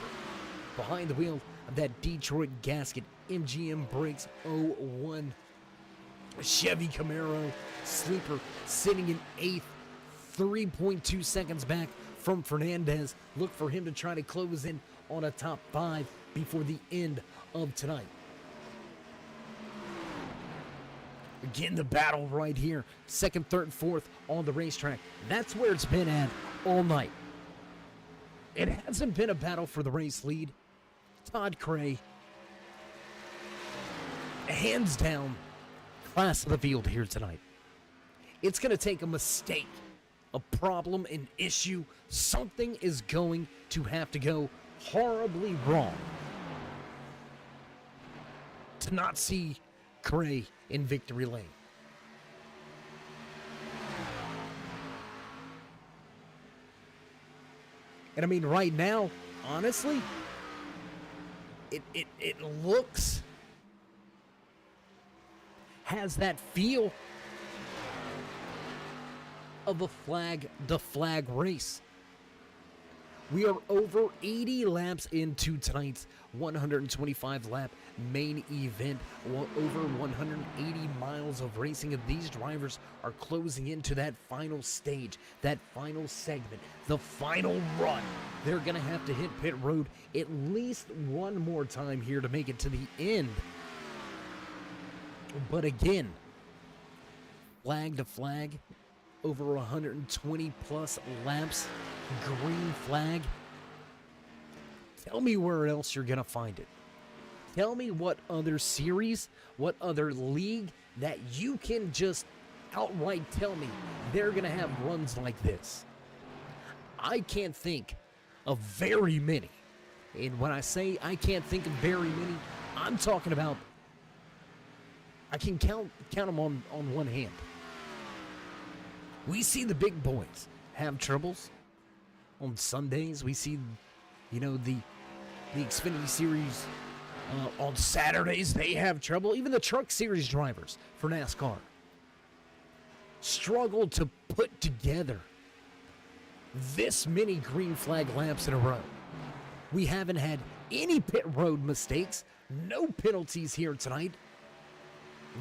behind the wheel of that Detroit Gasket MGM Brakes 01 Chevy Camaro. Sleeper sitting in 8th, 3.2 seconds back from Fernandez. Look for him to try to close in on a top 5 before the end of tonight. Again, the battle right here. 2nd, 3rd, 4th on the racetrack. That's where it's been at all night. It hasn't been a battle for the race lead. Todd Cray, hands down, class of the field here tonight. It's going to take a mistake, a problem, an issue. Something is going to have to go horribly wrong to not see Cray in victory lane. And I mean, right now, honestly, it looks, has that feel of a the flag race. We are over 80 laps into tonight's 125 lap main event. Over 180 miles of racing, and these drivers are closing into that final stage, that final segment, the final run. They're going to have to hit pit road at least one more time here to make it to the end. But again, flag to flag, over 120 plus laps, green flag. Tell me where else you're going to find it. Tell me what other series, what other league that you can just outright tell me they're going to have runs like this. I can't think of very many. And when I say I can't think of very many, I'm talking about, I can count them on one hand. We see the big boys have troubles on Sundays. We see, the Xfinity series on Saturdays. They have trouble. Even the truck series drivers for NASCAR struggle to put together this many green flag laps in a row. We haven't had any pit road mistakes, no penalties here tonight.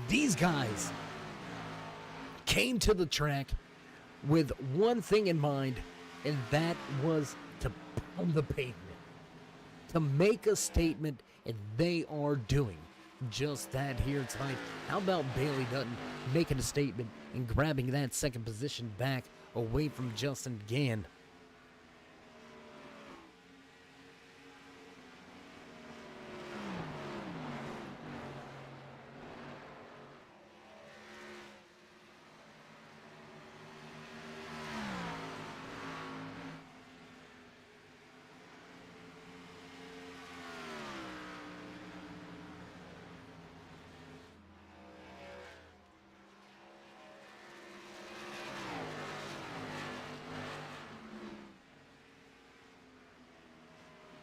These guys came to the track with one thing in mind, and that was to pound the pavement, to make a statement, and they are doing just that here tonight. How about Bailey Dutton making a statement and grabbing that second position back away from Justin Gann?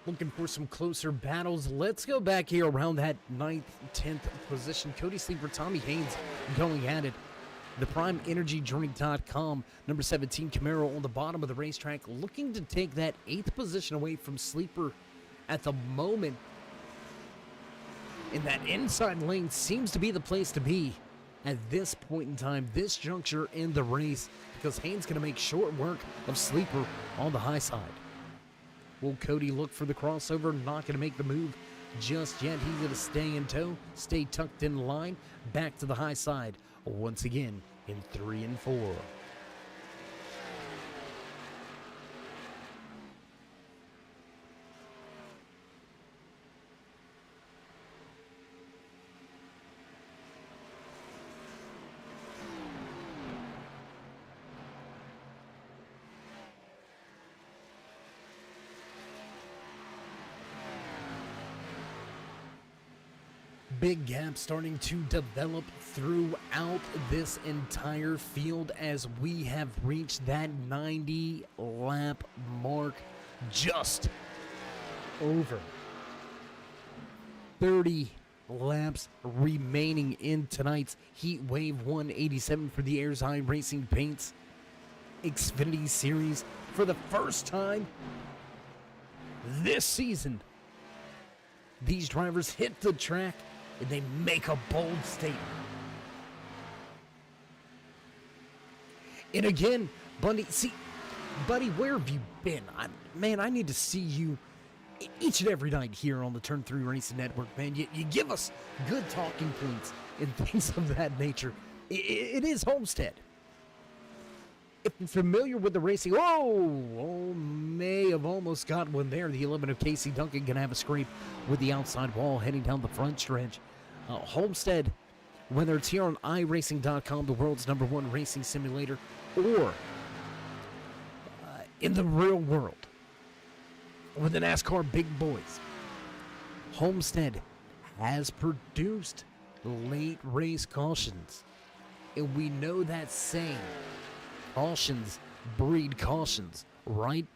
Looking for some closer battles. Let's go back here around that 9th, 10th position. Cody Sleeper, Tommy Haynes going at it. The PrimeEnergyDrink.com, number 17 Camaro on the bottom of the racetrack, looking to take that 8th position away from Sleeper at the moment. And that inside lane seems to be the place to be at this point in time, this juncture in the race, because Haynes going to make short work of Sleeper on the high side. Will Cody look for the crossover? Not going to make the move just yet. He's going to stay in tow, stay tucked in line, back to the high side once again in 3 and 4. Big gap starting to develop throughout this entire field as we have reached that 90 lap mark. Just over 30 laps remaining in tonight's Heat Wave 187 for the Ayers iRacing Paints Xfinity Series. For the first time this season, these drivers hit the track and they make a bold statement. And again, Buddy, where have you been? I need to see you each and every night here on the Turn 3 Racing Network, man. You give us good talking points and things of that nature. It is Homestead. If you're familiar with the racing, may have almost got one there. The 11 of Casey Duncan going to have a scrape with the outside wall heading down the front stretch. Homestead, whether it's here on iRacing.com, the world's #1 racing simulator, or in the real world with the NASCAR big boys, Homestead has produced late race cautions. And we know that saying, cautions breed cautions, right?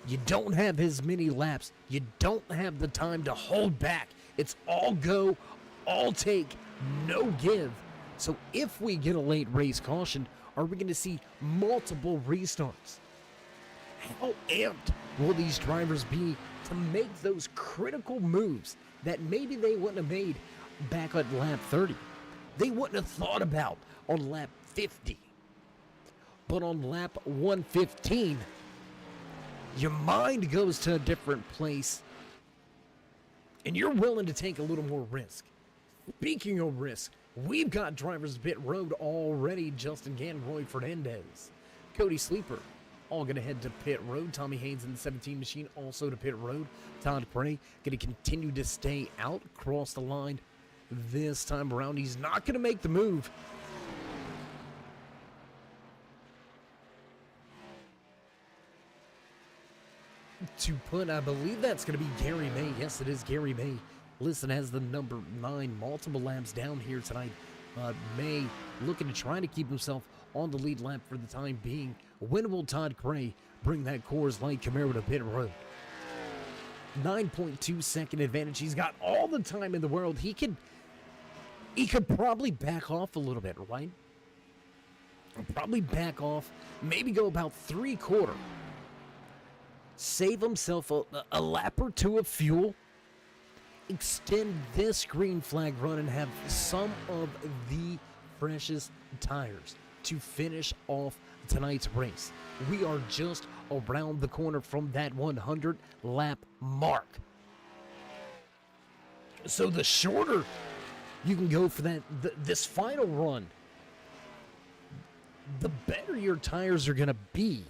You don't have as many laps. You don't have the time to hold back. It's all go, all take, no give. So if we get a late race caution, are we going to see multiple restarts? How amped will these drivers be to make those critical moves that maybe they wouldn't have made back at lap 30? They wouldn't have thought about on lap 50. But on lap 115, your mind goes to a different place, and you're willing to take a little more risk. Speaking of risk, we've got drivers pit road already. Justin Gann, Roy Fernandez, Cody Sleeper, all going to head to pit road. Tommy Haynes in the 17 machine also to pit road. Todd Prey going to continue to stay out, cross the line this time around. He's not going to make the move. To put, I believe that's going to be Gary May. Yes, it is Gary May. Listed as the number 9, multiple laps down here tonight. May looking to try to keep himself on the lead lap for the time being. When will Todd Gray bring that Coors Light Camaro to pit road? 9.2 second advantage. He's got all the time in the world. He could probably back off a little bit, right? Probably back off. Maybe go about 3/4. Save himself a lap or two of fuel, extend this green flag run, and have some of the freshest tires to finish off tonight's race. We are just around the corner from that 100 lap mark. So the shorter you can go for this final run, the better your tires are going to be,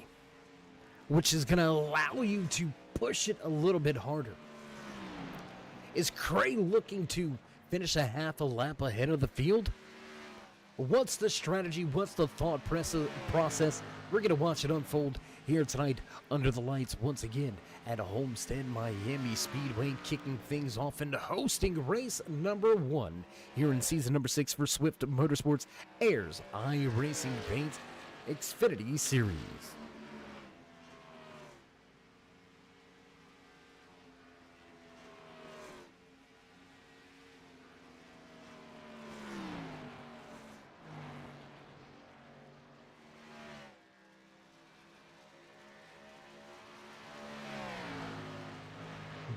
which is going to allow you to push it a little bit harder. Is Cray looking to finish a half a lap ahead of the field? What's the strategy? What's the thought process? We're going to watch it unfold here tonight under the lights once again at Homestead-Miami Speedway, kicking things off and hosting race number 1 here in season number 6 for Swift Motorsports Ayers iRacing Paints Xfinity Series.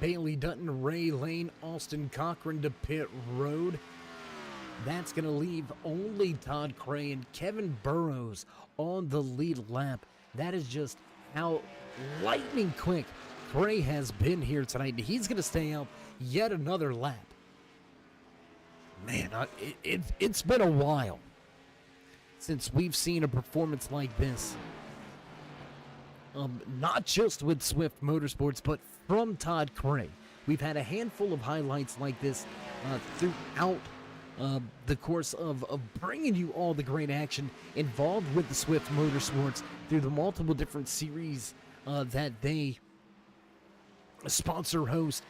Bailey Dutton, Ray Lane, Austin Cochran to pit road. That's going to leave only Todd Cray and Kevin Burrows on the lead lap. That is just how lightning quick Cray has been here tonight. He's going to stay out yet another lap. Man, it's been a while since we've seen a performance like this. Not just with Swift Motorsports, but from Todd Cray. We've had a handful of highlights like this throughout the course of bringing you all the great action involved with the Swift Motorsports through the multiple different series that they sponsor, host.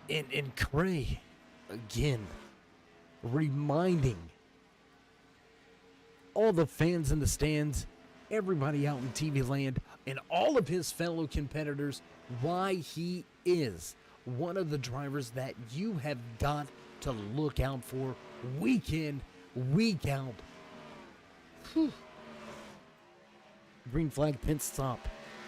And Cray, again, reminding all the fans in the stands, everybody out in TV land, and all of his fellow competitors why he is one of the drivers that you have got to look out for week in, week out. Whew. Green flag pit stop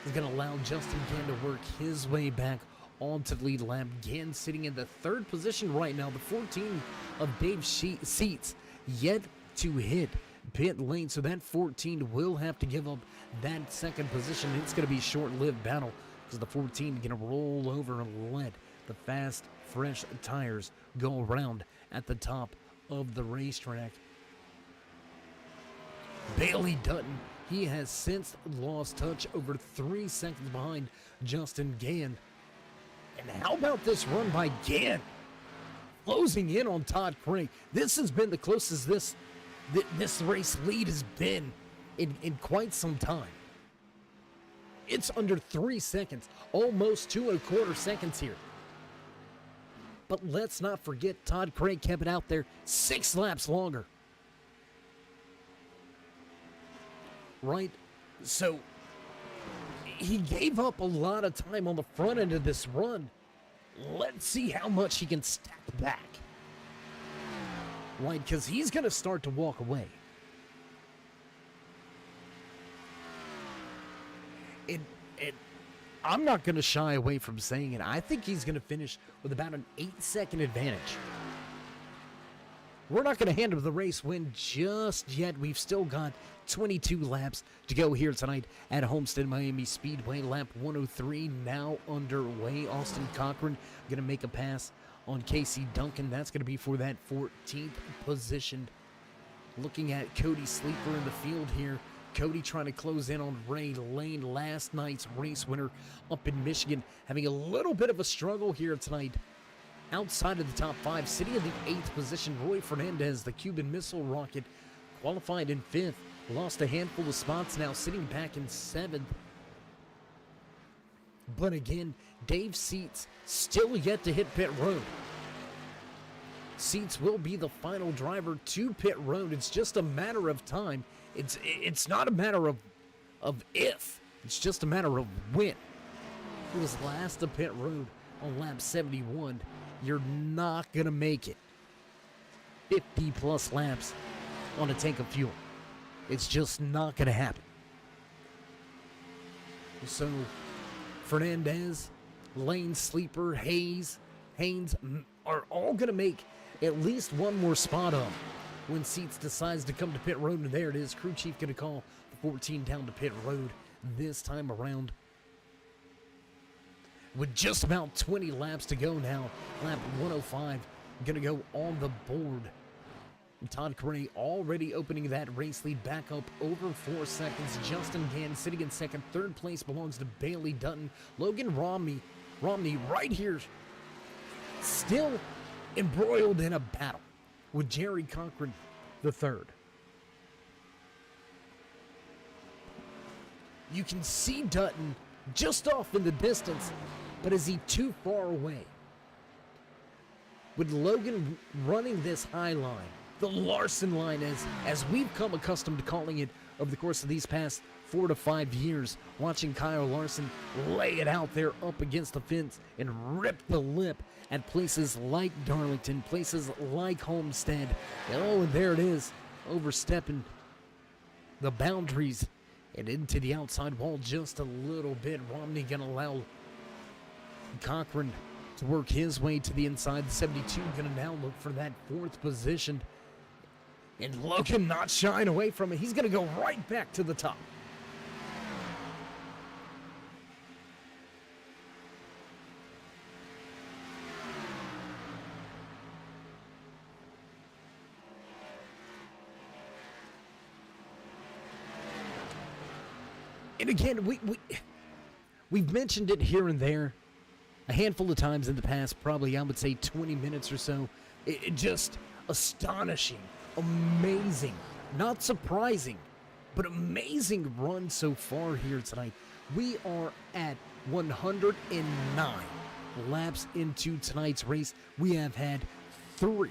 is going to allow Justin Gann to work his way back onto the lead lap. Gann sitting in the third position right now. The 14 of Dave Seats yet to hit pit lane, so that 14 will have to give up that second position. It's going to be a short-lived battle because the 14 is going to roll over and let the fast, fresh tires go around at the top of the racetrack. Bailey Dutton, he has since lost touch, over 3 seconds behind Justin Gann. And how about this run by Gann? Closing in on Todd Cray. This has been the closest this race lead has been in quite some time. It's under 3 seconds, almost 2.25 seconds here. But let's not forget, Todd Cray kept it out there 6 laps longer. Right? So he gave up a lot of time on the front end of this run. Let's see how much he can stack back. Right, because he's going to start to walk away. And I'm not going to shy away from saying it. I think he's going to finish with about an 8-second advantage. We're not going to hand him the race win just yet. We've still got 22 laps to go here tonight at Homestead-Miami Speedway. Lap 103 now underway. Austin Cochran going to make a pass on Casey Duncan. That's going to be for that 14th position. Looking at Cody Sleeper in the field here. Cody trying to close in on Ray Lane, last night's race winner up in Michigan. Having a little bit of a struggle here tonight. Outside of the top 5, sitting in the 8th position, Roy Fernandez, the Cuban Missile Rocket, qualified in 5th. Lost a handful of spots, now sitting back in 7th. But again, Dave Seats still yet to hit pit road. Seats will be the final driver to pit road. It's just a matter of time. It's not a matter of if. It's just a matter of when. He was last to pit road on lap 71. You're not going to make it 50-plus laps on a tank of fuel. It's just not going to happen. So, Fernandez, Lane, Sleeper, Haynes are all going to make at least one more spot up when Seats decides to come to pit road. And there it is. Crew chief going to call the 14 down to pit road this time around. With just about 20 laps to go now, lap 105 going to go on the board. Todd Cray already opening that race lead back up over 4 seconds. Justin Gann sitting in second. Third place belongs to Bailey Dutton. Logan Romney right here, still embroiled in a battle with Jerry Cochran III. You can see Dutton just off in the distance, but is he too far away? With Logan running this high line, the Larson line, as we've come accustomed to calling it over the course of these past 4 to 5 years, watching Kyle Larson lay it out there up against the fence and rip the lip at places like Darlington, places like Homestead. Oh, and there it is, overstepping the boundaries and into the outside wall just a little bit. Romney going to allow Cochran to work his way to the inside. The 72 going to now look for that fourth position. And Logan not shying away from it. He's going to go right back to the top. And again, we've mentioned it here and there a handful of times in the past, probably I would say 20 minutes or so. It just astonishing, amazing, not surprising, but amazing run so far here tonight. We are at 109 laps into tonight's race. We have had 3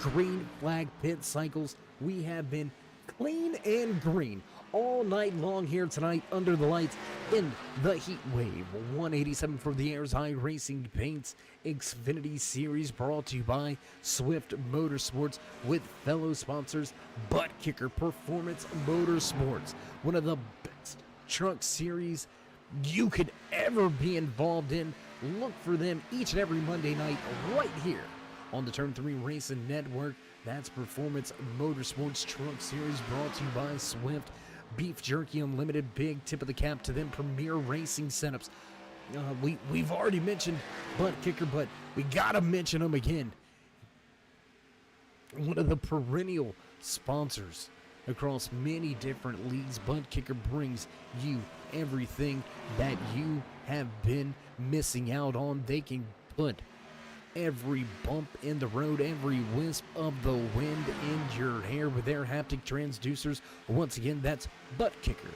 green flag pit cycles. We have been clean and green all night long here tonight under the lights in the heat wave. 187 for the Ayers iRacing Paints Xfinity Series, brought to you by Swift MotorSports with fellow sponsors Butt Kicker Performance Motorsports, one of the best truck series you could ever be involved in. Look for them each and every Monday night right here on the Turn 3 Racing Network. That's Performance Motorsports Truck Series, brought to you by Swift. Beef Jerky Unlimited, big tip of the cap to them. Premier Racing Setups. We've already mentioned Butt Kicker, but we gotta mention them again. One of the perennial sponsors across many different leagues. Butt Kicker brings you everything that you have been missing out on. They can put every bump in the road, every wisp of the wind in your hair with their haptic transducers. Once again, that's Butt Kicker.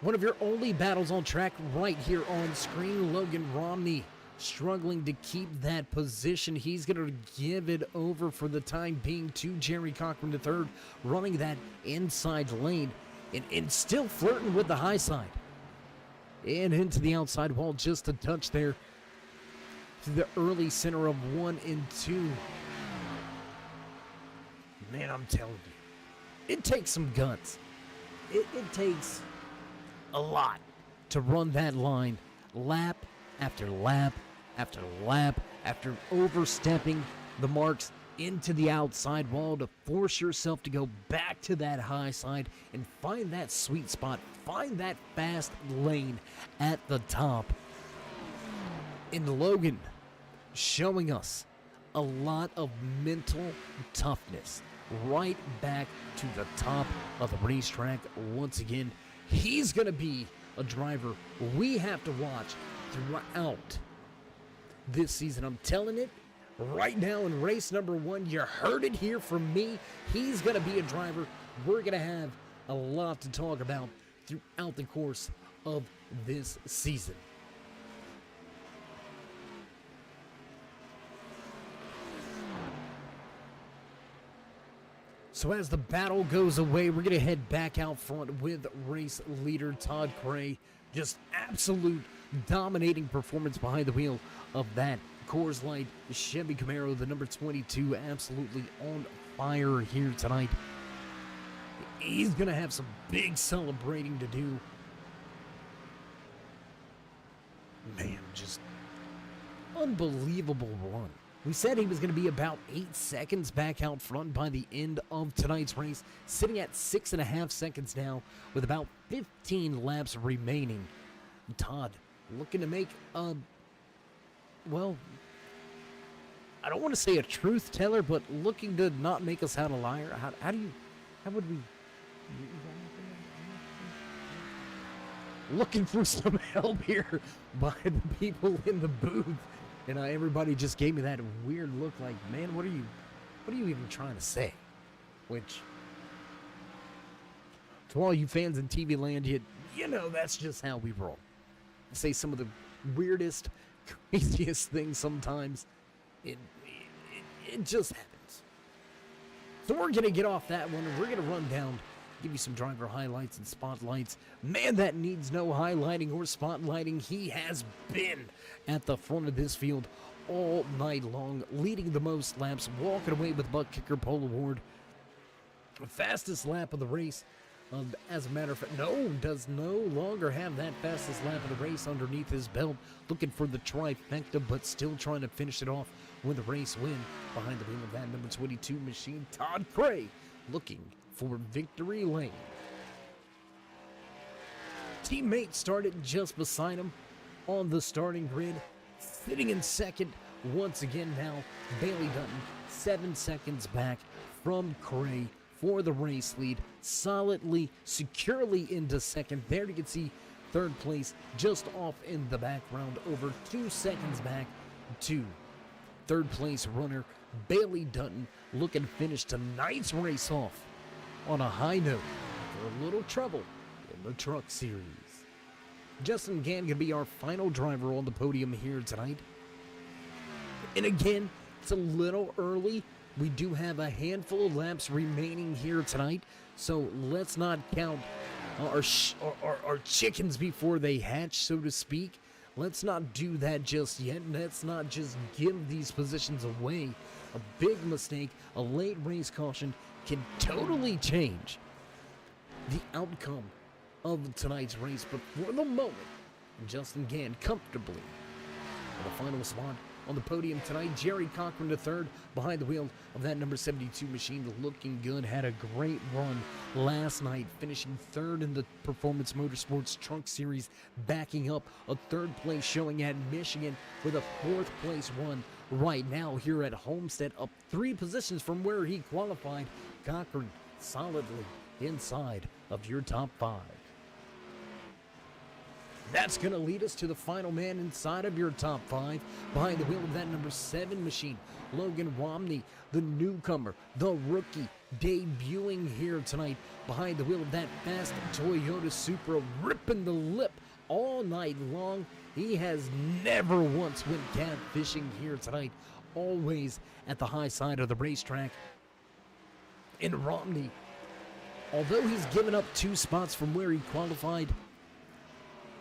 One of your only battles on track right here on screen. Logan Romney struggling to keep that position. He's going to give it over for the time being to Jerry Cochran III, running that inside lane. And still flirting with the high side. And into the outside wall, just a touch there to the early center of 1 and 2. Man, I'm telling you, it takes some guts. It takes a lot to run that line lap after lap after lap after overstepping the marks into the outside wall to force yourself to go back to that high side and find that sweet spot, find that fast lane at the top. And Logan showing us a lot of mental toughness right back to the top of the racetrack once again. He's going to be a driver we have to watch throughout this season. I'm telling it right now in race number 1. You heard it here from me. He's going to be a driver we're going to have a lot to talk about throughout the course of this season. So as the battle goes away, we're going to head back out front with race leader Todd Gray. Just absolute dominating performance behind the wheel of that Coors Light Chevy Camaro, the number 22, absolutely on fire here tonight. He's going to have some big celebrating to do. Man, just unbelievable run. We said he was going to be about 8 seconds back out front by the end of tonight's race, sitting at 6.5 seconds now with about 15 laps remaining. Todd looking to make a, well, I don't want to say a truth teller, but looking to not make us out a liar. How would we? Looking for some help here by the people in the booth. And everybody just gave me that weird look like, man, what are you even trying to say? Which, to all you fans in TV land, you know that's just how we roll. I say some of the weirdest, craziest things sometimes. It just happens. So we're going to get off that one, and we're going to run down, give you some driver highlights and spotlights. Man, that needs no highlighting or spotlighting. He has been at the front of this field all night long, leading the most laps, walking away with Buck Kicker Pole Award. Fastest lap of the race. As a matter of fact, does no longer have that fastest lap of the race underneath his belt. Looking for the trifecta, but still trying to finish it off with a race win. Behind the wheel of that number 22 machine, Todd Cray, looking for victory lane. Teammate started just beside him on the starting grid. Sitting in second once again now, Bailey Dutton, 7 seconds back from Cray for the race lead, solidly, securely into second. There you can see third place just off in the background, over 2 seconds back to third place runner Bailey Dutton, looking to finish tonight's race off on a high note for a little trouble in the truck series. Justin Gann gonna be our final driver on the podium here tonight. And again, it's a little early. We do have a handful of laps remaining here tonight, so let's not count our chickens before they hatch, so to speak. Let's not do that just yet. Let's not just give these positions away. A big mistake, a late race caution can totally change the outcome of tonight's race. But for the moment, Justin Gann comfortably in the final spot on the podium tonight. Jerry Cochran III behind the wheel of that number 72 machine, looking good. Had a great run last night, finishing third in the Performance Motorsports Truck Series, backing up a third place showing at Michigan with a fourth place run right now here at Homestead, up 3 positions from where he qualified. Cochran solidly inside of your top 5. That's going to lead us to the final man inside of your top 5. Behind the wheel of that number 7 machine, Logan Romney, the newcomer, the rookie, debuting here tonight. Behind the wheel of that fast Toyota Supra, ripping the lip all night long. He has never once went catfishing here tonight. Always at the high side of the racetrack. And Romney, although he's given up 2 spots from where he qualified,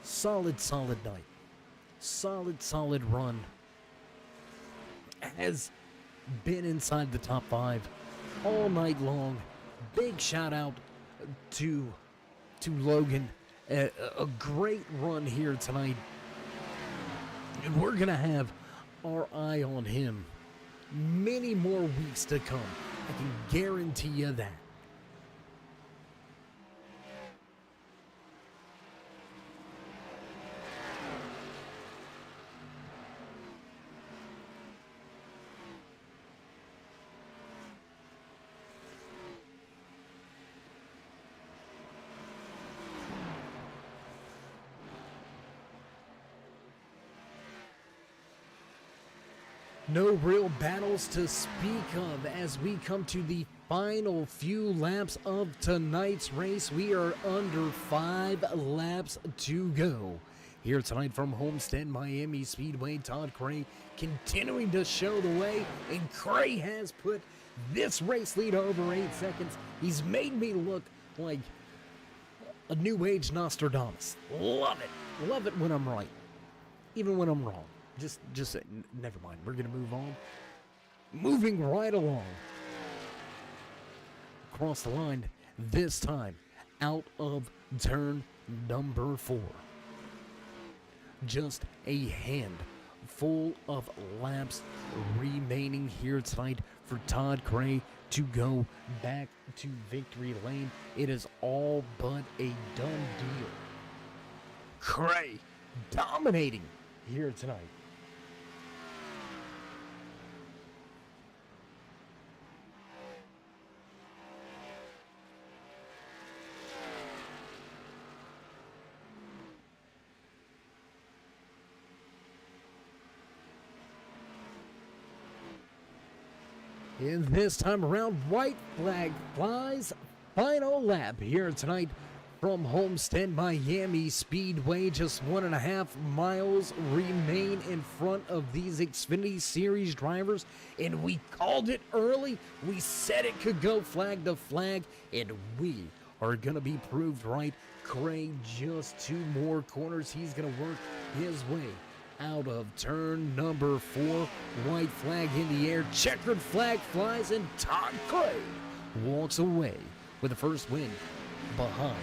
solid night. Solid run. Has been inside the top 5 all night long. Big shout out to Logan. A great run here tonight. And we're going to have our eye on him many more weeks to come. I can guarantee you that. No real battles to speak of as we come to the final few laps of tonight's race. We are under 5 laps to go. Here tonight from Homestead-Miami Speedway, Todd Cray continuing to show the way, and Cray has put this race lead over 8 seconds. He's made me look like a new age Nostradamus. Love it when I'm right, even when I'm wrong. Just never mind. We're gonna move on. Moving right along. Across the line, this time out of turn number 4. Just a handful of laps remaining here tonight for Todd Cray to go back to victory lane. It is all but a done deal. Cray dominating here tonight. And this time around, white flag flies. Final lap here tonight from Homestead-Miami Speedway. Just 1.5 miles remain in front of these Xfinity Series drivers. And we called it early. We said it could go flag to flag. And we are going to be proved right. Cray, just 2 more corners. He's going to work his way out of turn number 4. White flag in the air, checkered flag flies, and Todd Clay walks away with the first win behind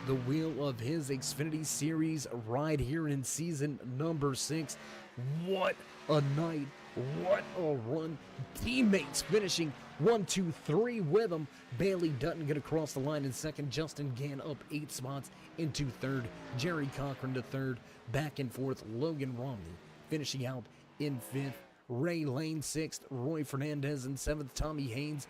the wheel of his Xfinity Series ride here in season number 6. What a night. What a run. Teammates finishing 1, 2, 3 with him. Bailey Dutton get across the line in second. Justin Gann up 8 spots into third. Jerry Cochran to third. Back and forth. Logan Romney finishing out in 5th. Ray Lane 6th. Roy Fernandez in 7th. Tommy Haynes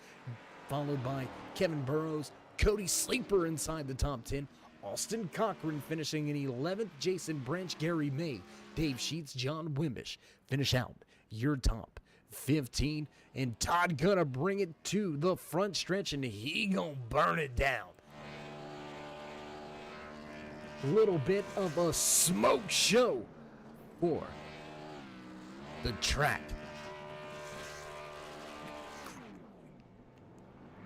followed by Kevin Burrows. Cody Sleeper inside the top 10. Austin Cochran finishing in 11th. Jason Branch, Gary May, Dave Sheets, John Wimbish finish out your top 15. And Todd gonna bring it to the front stretch, and he gonna burn it down. Little bit of a smoke show for the track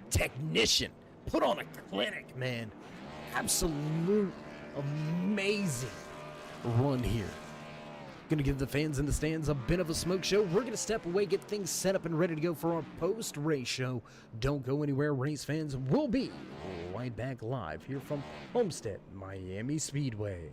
technician. Put on a clinic, man. Absolute amazing run here. Gonna give the fans in the stands a bit of a smoke show. We're gonna step away, get things set up and ready to go for our post-race show. Don't go anywhere, race fans. We'll be right back live here from Homestead-Miami Speedway.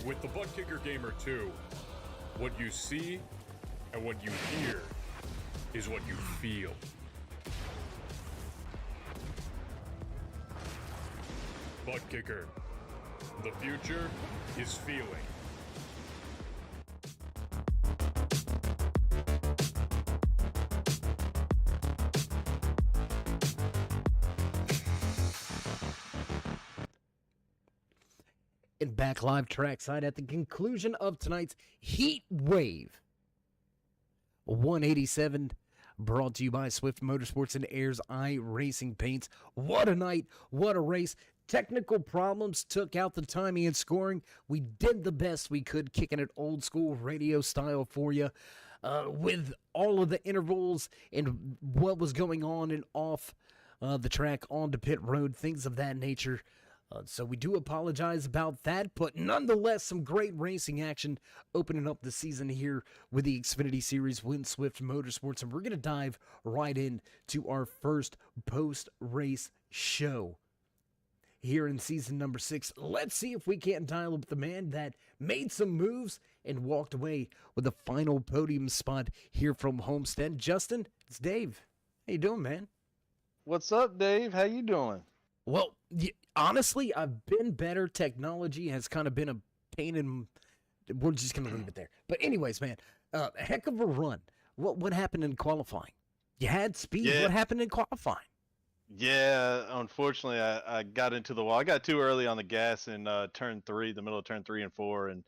With the Butt Kicker Gamer 2, what you see and what you hear is what you feel. Butt Kicker. The future is feeling. And back live trackside at the conclusion of tonight's Heat Wave 187, brought to you by Swift MotorSports and Ayers iRacing Paints. What a night, what a race. Technical problems took out the timing and scoring. We did the best we could, kicking it old school radio style for you, with all of the intervals and what was going on and off the track onto pit road, things of that nature. So we do apologize about that, but nonetheless, some great racing action opening up the season here with the Xfinity Series with Swift MotorSports, and we're going to dive right into our first post-race show here in season number 6. Let's see if we can't dial up the man that made some moves and walked away with a final podium spot here from Homestead. Justin, it's Dave. How you doing, man? What's up, Dave? How you doing? Well, honestly, I've been better. Technology has kind of been a pain in. We're just going to leave it there. But anyways, man, a heck of a run. What happened in qualifying? You had speed. Yeah. What happened in qualifying? Yeah, unfortunately, I got into the wall. I got too early on the gas in turn 3, the middle of turn 3 and 4, and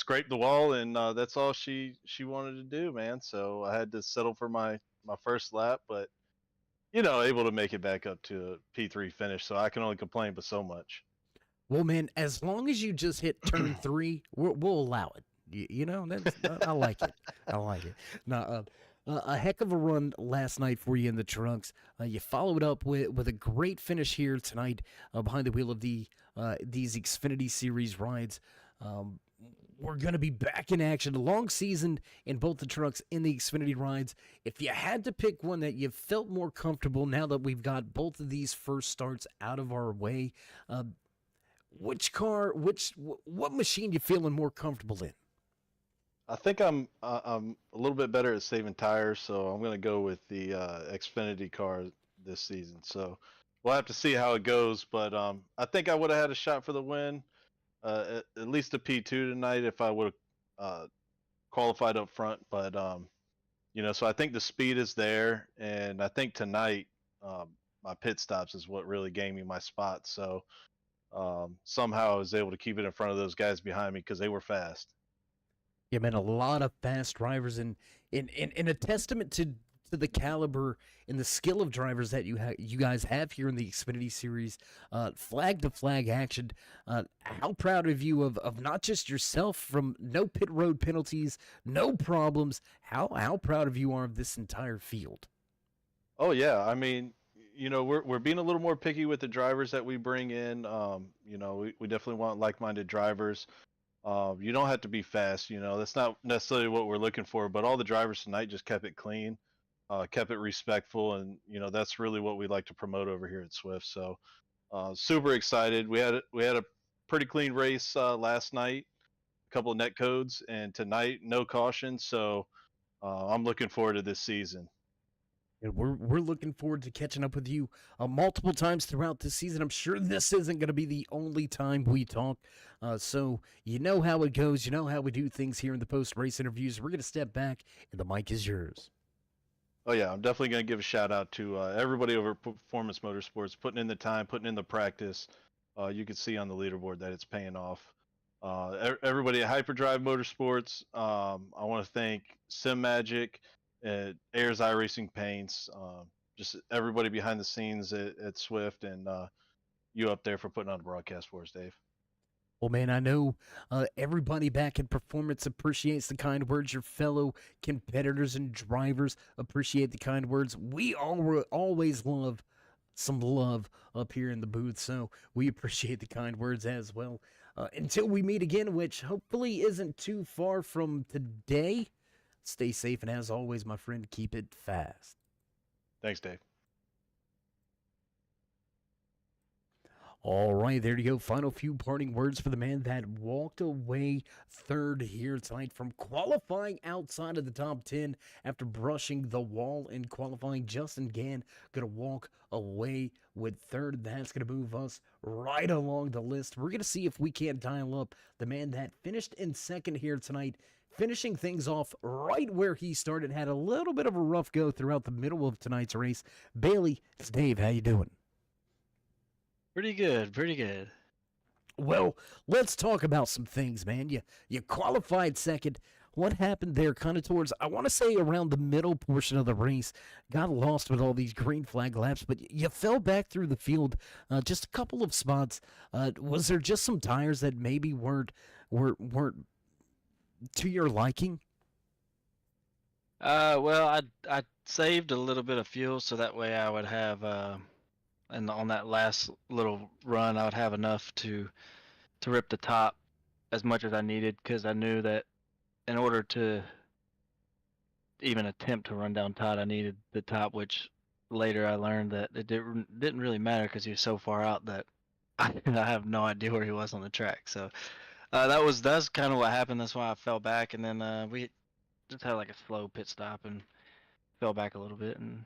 scraped the wall, and that's all she wanted to do, man. So I had to settle for my first lap, but able to make it back up to a P3 finish. So I can only complain but so much. Well, man, as long as you just hit turn 3, we'll allow it. I like it. I like it. Now, a heck of a run last night for you in the trucks. You followed up with a great finish here tonight behind the wheel of these Xfinity Series rides. We're going to be back in action. A long season in both the trucks in the Xfinity rides. If you had to pick one that you felt more comfortable now that we've got both of these first starts out of our way, what machine you feeling more comfortable in? I think I'm a little bit better at saving tires, so I'm going to go with the Xfinity car this season. So we'll have to see how it goes, but I think I would have had a shot for the win, at least a P2 tonight if I would have qualified up front. But so I think the speed is there, and I think tonight my pit stops is what really gave me my spot. So somehow I was able to keep it in front of those guys behind me because they were fast. Yeah, man, a lot of fast drivers, and in a testament to the caliber and the skill of drivers that you guys have here in the Xfinity Series, flag to flag action. How proud of you of not just yourself from no pit road penalties, no problems. How proud of you are of this entire field? Oh yeah, I mean, we're being a little more picky with the drivers that we bring in. We definitely want like-minded drivers. You don't have to be fast, that's not necessarily what we're looking for, but all the drivers tonight just kept it clean, kept it respectful, and that's really what we like to promote over here at Swift. So super excited. We had a pretty clean race last night, a couple of net codes, and tonight no caution. So I'm looking forward to this season. And we're looking forward to catching up with you multiple times throughout this season. I'm sure this isn't going to be the only time we talk. So you know how it goes. You know how we do things here in the post-race interviews. We're going to step back, and the mic is yours. Oh, yeah, I'm definitely going to give a shout-out to everybody over at Performance Motorsports, putting in the time, putting in the practice. You can see on the leaderboard that it's paying off. Everybody at Hyperdrive Motorsports, I want to thank Sim Magic, at Ayers iRacing Paints, just everybody behind the scenes at Swift, and you up there for putting on a broadcast for us, Dave. Well, man, I know everybody back in Performance appreciates the kind words. Your fellow competitors and drivers appreciate the kind words. We always love some love up here in the booth, so we appreciate the kind words as well. Until we meet again, which hopefully isn't too far from today. Stay safe, and as always, my friend, keep it fast. Thanks, Dave. All right, there you go. Final few parting words for the man that walked away third here tonight from qualifying outside of the top 10 after brushing the wall in qualifying. Justin Gann going to walk away with third. That's going to move us right along the list. We're going to see if we can't dial up the man that finished in second here tonight, finishing things off right where he started. Had a little bit of a rough go throughout the middle of tonight's race. Bailey, it's Dave. How you doing? Pretty good, pretty good. Well, let's talk about some things, man. You qualified second. What happened there, kind of towards, I want to say around the middle portion of the race? Got lost with all these green flag laps, but you fell back through the field just a couple of spots. Was there just some tires that maybe weren't to your liking? Well, I saved a little bit of fuel so that way I would have and on that last little run I would have enough to rip the top as much as I needed because I knew that in order to even attempt to run down Todd, I needed the top, which later I learned that it didn't really matter because he was so far out that I have no idea where he was on the track. So that's kind of what happened. That's why I fell back, and then we just had like a slow pit stop and fell back a little bit, and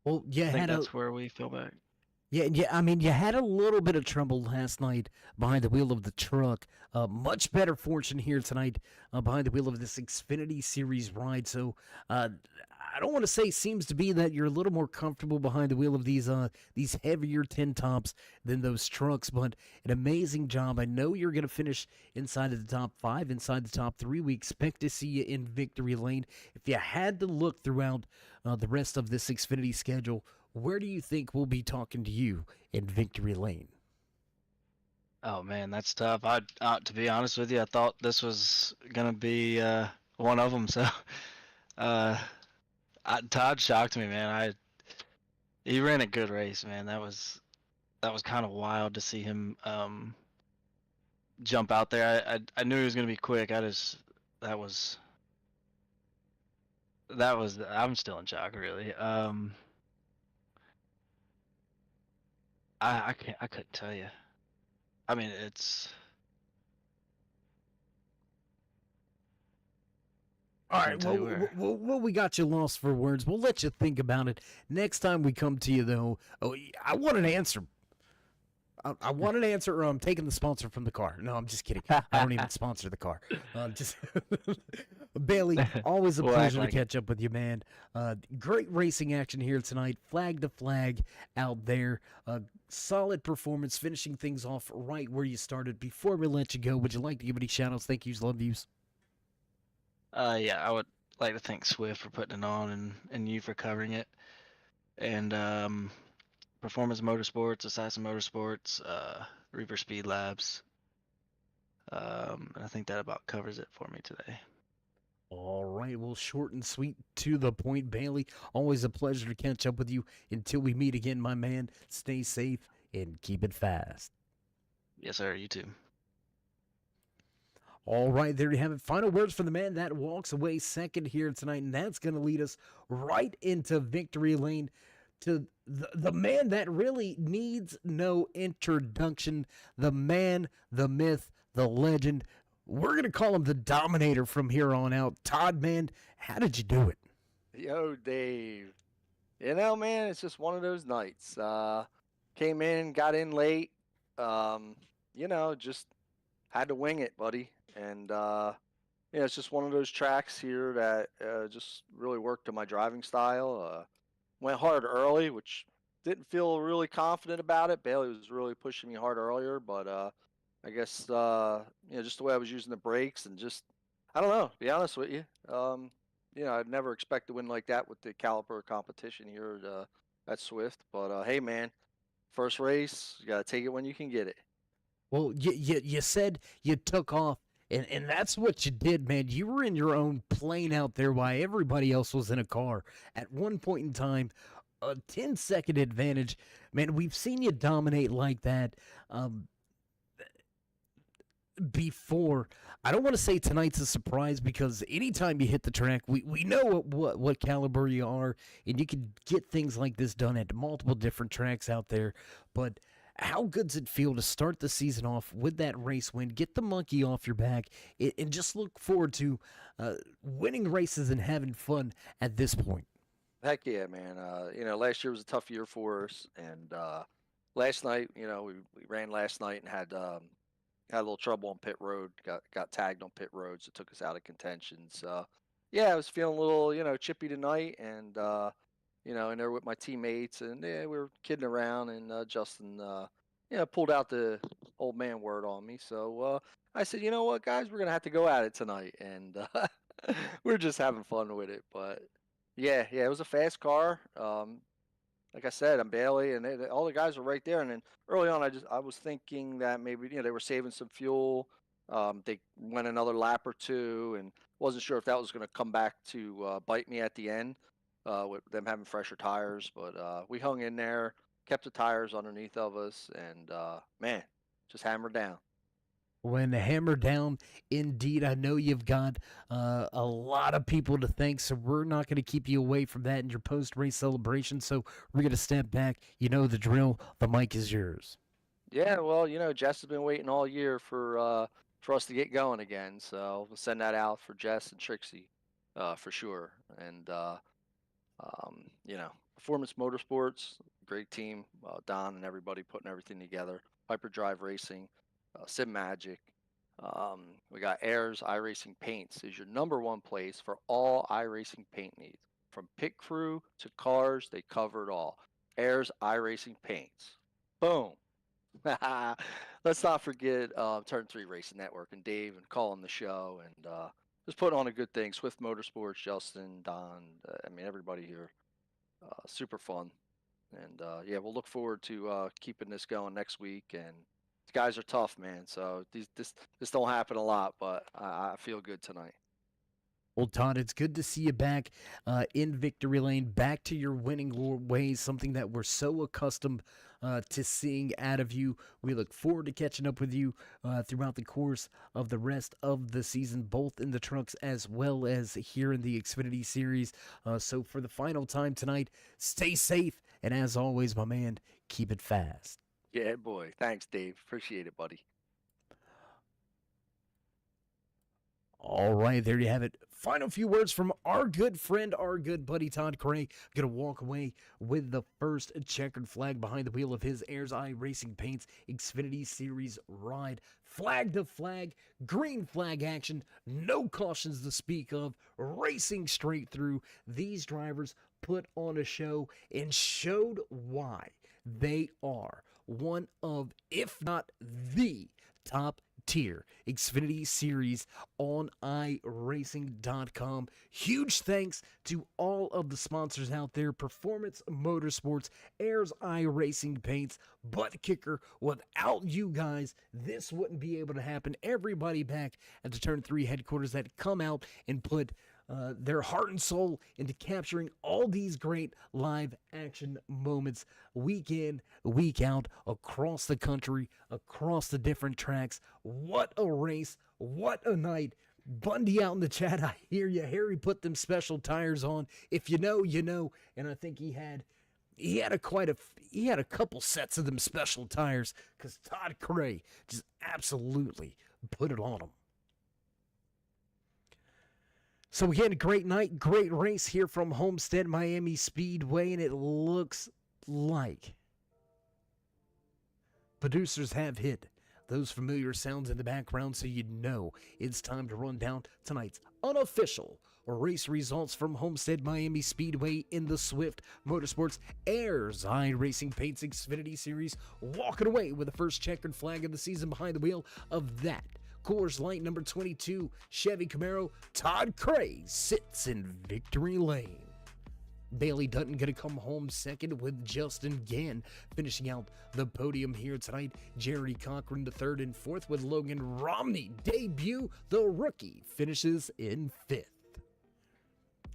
Well, you I think had a that's where we fell back. yeah. I mean, you had a little bit of trouble last night behind the wheel of the truck. Much better fortune here tonight behind the wheel of this Xfinity Series ride. So, I don't want to say seems to be that you're a little more comfortable behind the wheel of these heavier tin tops than those trucks, but an amazing job. I know you're going to finish inside of the top five, inside the top three. We expect to see you in victory lane. If you had to look throughout the rest of this Xfinity schedule, where do you think we'll be talking to you in victory lane? Oh man, that's tough. To be honest with you, I thought this was gonna be one of them. So, uh, Todd shocked me, man. He ran a good race, man. That was kind of wild to see him jump out there. I knew he was gonna be quick. That was I'm still in shock, really. I couldn't tell you. I mean, All couldn't right, tell you where. we got you lost for words. We'll let you think about it. Next time we come to you, though, I want an answer. I want an answer. Or I'm taking the sponsor from the car. No, I'm just kidding. I don't even sponsor the car. Just Bailey, always a We'll act pleasure to like it. catch up with you, man. Great racing action here tonight. Flag to flag out there. Solid performance, finishing things off right where you started. Before we let you go, would you like to give any shout outs, thank yous, love yous? Yeah, I would like to thank Swift for putting it on and you for covering it. And Performance Motorsports, Assassin Motorsports, Reaper Speed Labs. And I think that about covers it for me today. All right, well, short and sweet to the point, Bailey. Always a pleasure to catch up with you. Until we meet again, my man, stay safe and keep it fast. Yes, sir. You too. All right, there you have it. Final words from the man that walks away second here tonight, and that's going to lead us right into victory lane to the man that really needs no introduction, the man, the myth, the legend. We're going to call him the Dominator from here on out. Todd, man, how did you do it? Yo, Dave. Man, it's just one of those nights. Came in, got in late. Just had to wing it, buddy. And it's just one of those tracks here that just really worked to my driving style. Went hard early, which didn't feel really confident about it. Bailey was really pushing me hard earlier, but I guess just the way I was using the brakes and just I don't know. To be honest with you, I'd never expect to win like that with the caliper competition here at Swift. But hey, man, first race, you gotta take it when you can get it. Well, you said you took off, and that's what you did, man. You were in your own plane out there while everybody else was in a car. At one point in time, a 10-second advantage. Man, we've seen you dominate like that before. I don't want to say tonight's a surprise because anytime you hit the track, we know what caliber you are, and you can get things like this done at multiple different tracks out there. But how good does it feel to start the season off with that race win, get the monkey off your back, and just look forward to winning races and having fun at this point? Heck yeah, man. Last year was a tough year for us, and last night, we ran last night and had a little trouble on pit road. Got tagged on pit road, so it took us out of contention. So yeah, I was feeling a little chippy tonight, and in there with my teammates, and yeah, we were kidding around, and Justin pulled out the old man word on me. So I said, you know what, guys, we're gonna have to go at it tonight, and we're just having fun with it. But yeah, it was a fast car. Like I said, I'm Bailey, and all the guys were right there. And then early on, I was thinking that maybe they were saving some fuel. They went another lap or two, and wasn't sure if that was going to come back to bite me at the end with them having fresher tires. But we hung in there, kept the tires underneath of us, and man, just hammered down. When hammered down, indeed, I know you've got a lot of people to thank, so we're not going to keep you away from that in your post-race celebration. So we're going to step back. You know the drill. The mic is yours. Yeah, well, Jess has been waiting all year for us to get going again. So we'll send that out for Jess and Trixie, for sure. And Performance Motorsports, great team. Don and everybody putting everything together. Hyperdrive Racing, Sim Magic. We got Ayers iRacing Paints is your #1 place for all iRacing paint needs. From pit crew to cars, they cover it all. Ayers iRacing Paints. Boom. Let's not forget Turn 3 Racing Network and Dave and calling the show and just putting on a good thing. Swift Motorsports, Justin, Don, everybody here. Super fun. And we'll look forward to keeping this going next week. And these guys are tough, man. So this don't happen a lot, but I feel good tonight. Well, Todd, it's good to see you back in victory lane, back to your winning ways, something that we're so accustomed to seeing out of you. We look forward to catching up with you throughout the course of the rest of the season, both in the trucks as well as here in the Xfinity Series. So for the final time tonight, stay safe, and as always, my man, keep it fast. Yeah, boy. Thanks, Dave. Appreciate it, buddy. All right, there you have it. Final few words from our good friend, our good buddy Todd Cray. Going to walk away with the first checkered flag behind the wheel of his Ayers iRacing Paints Xfinity Series ride. Flag to flag, green flag action, no cautions to speak of, racing straight through. These drivers put on a show and showed why they are one of, if not the top tier Xfinity Series on iRacing.com. Huge thanks to all of the sponsors out there: Performance Motorsports, Ayers iRacing Paints, Butt Kicker. Without you guys, this wouldn't be able to happen. Everybody back at the Turn 3 headquarters that come out and put their heart and soul into capturing all these great live action moments week in, week out, across the country, across the different tracks. What a race. What a night. Bundy out in the chat, I hear you. Harry put them special tires on. If you know, you know. And I think he had a couple sets of them special tires, because Todd Cray just absolutely put it on them. So again, great night, great race here from Homestead-Miami Speedway, and it looks like producers have hit those familiar sounds in the background, so you know it's time to run down tonight's unofficial race results from Homestead-Miami Speedway in the Swift MotorSports Ayers iRacing Paints Xfinity Series, walking away with the first checkered flag of the season behind the wheel of that Coors Light number 22 Chevy Camaro. Todd Cray sits in victory lane. Bailey Dutton going to come home second, with Justin Gann finishing out the podium here tonight. Jerry Cochran the third and fourth, with Logan Romney debut. The rookie finishes in fifth.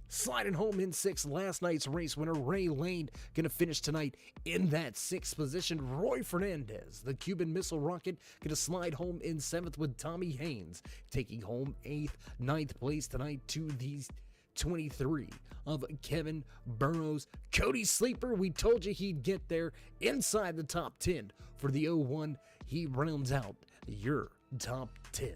Sliding home in sixth, last night's race winner Ray Lane going to finish tonight in that sixth position. Roy Fernandez, the Cuban Missile Rocket, going to slide home in seventh, with Tommy Haynes taking home eighth. Ninth place tonight to these 23 of Kevin Burrows. Cody Sleeper, we told you he'd get there inside the top 10 for the 01. He rounds out your top 10.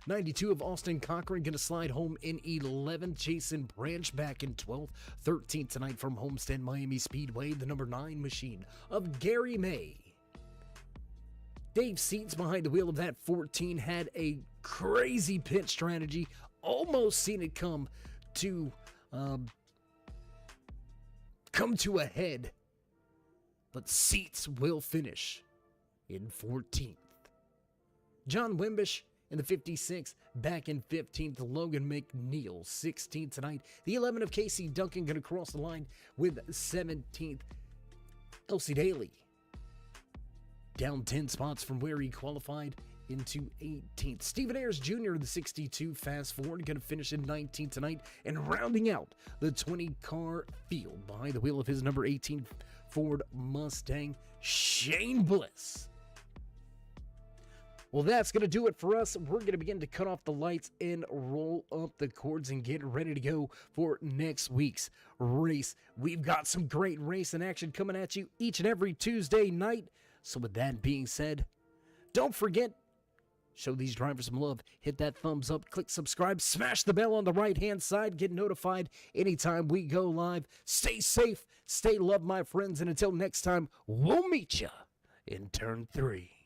92 of Austin Cochran going to slide home in 11th. Jason Branch back in 12th. 13th tonight from Homestead-Miami Speedway, the number 9 machine of Gary May. Dave Seats behind the wheel of that 14 had a crazy pit strategy. Almost seen it come to a head but seats will finish in 14th. John Wimbish in the 56, back in 15th. Logan McNeil, 16th tonight. The 11 of Casey Duncan going to cross the line with 17th. Elsie Daly down 10 spots from where he qualified into 18th. Stephen Ayers Jr., the 62 Fast Forward, going to finish in 19th tonight. And rounding out the 20-car field behind the wheel of his number 18 Ford Mustang, Shane Bliss. Well, that's going to do it for us. We're going to begin to cut off the lights and roll up the cords and get ready to go for next week's race. We've got some great racing action coming at you each and every Tuesday night. So with that being said, don't forget, show these drivers some love. Hit that thumbs up, click subscribe, smash the bell on the right-hand side, get notified anytime we go live. Stay safe, stay loved, my friends, and until next time, we'll meet you in turn 3.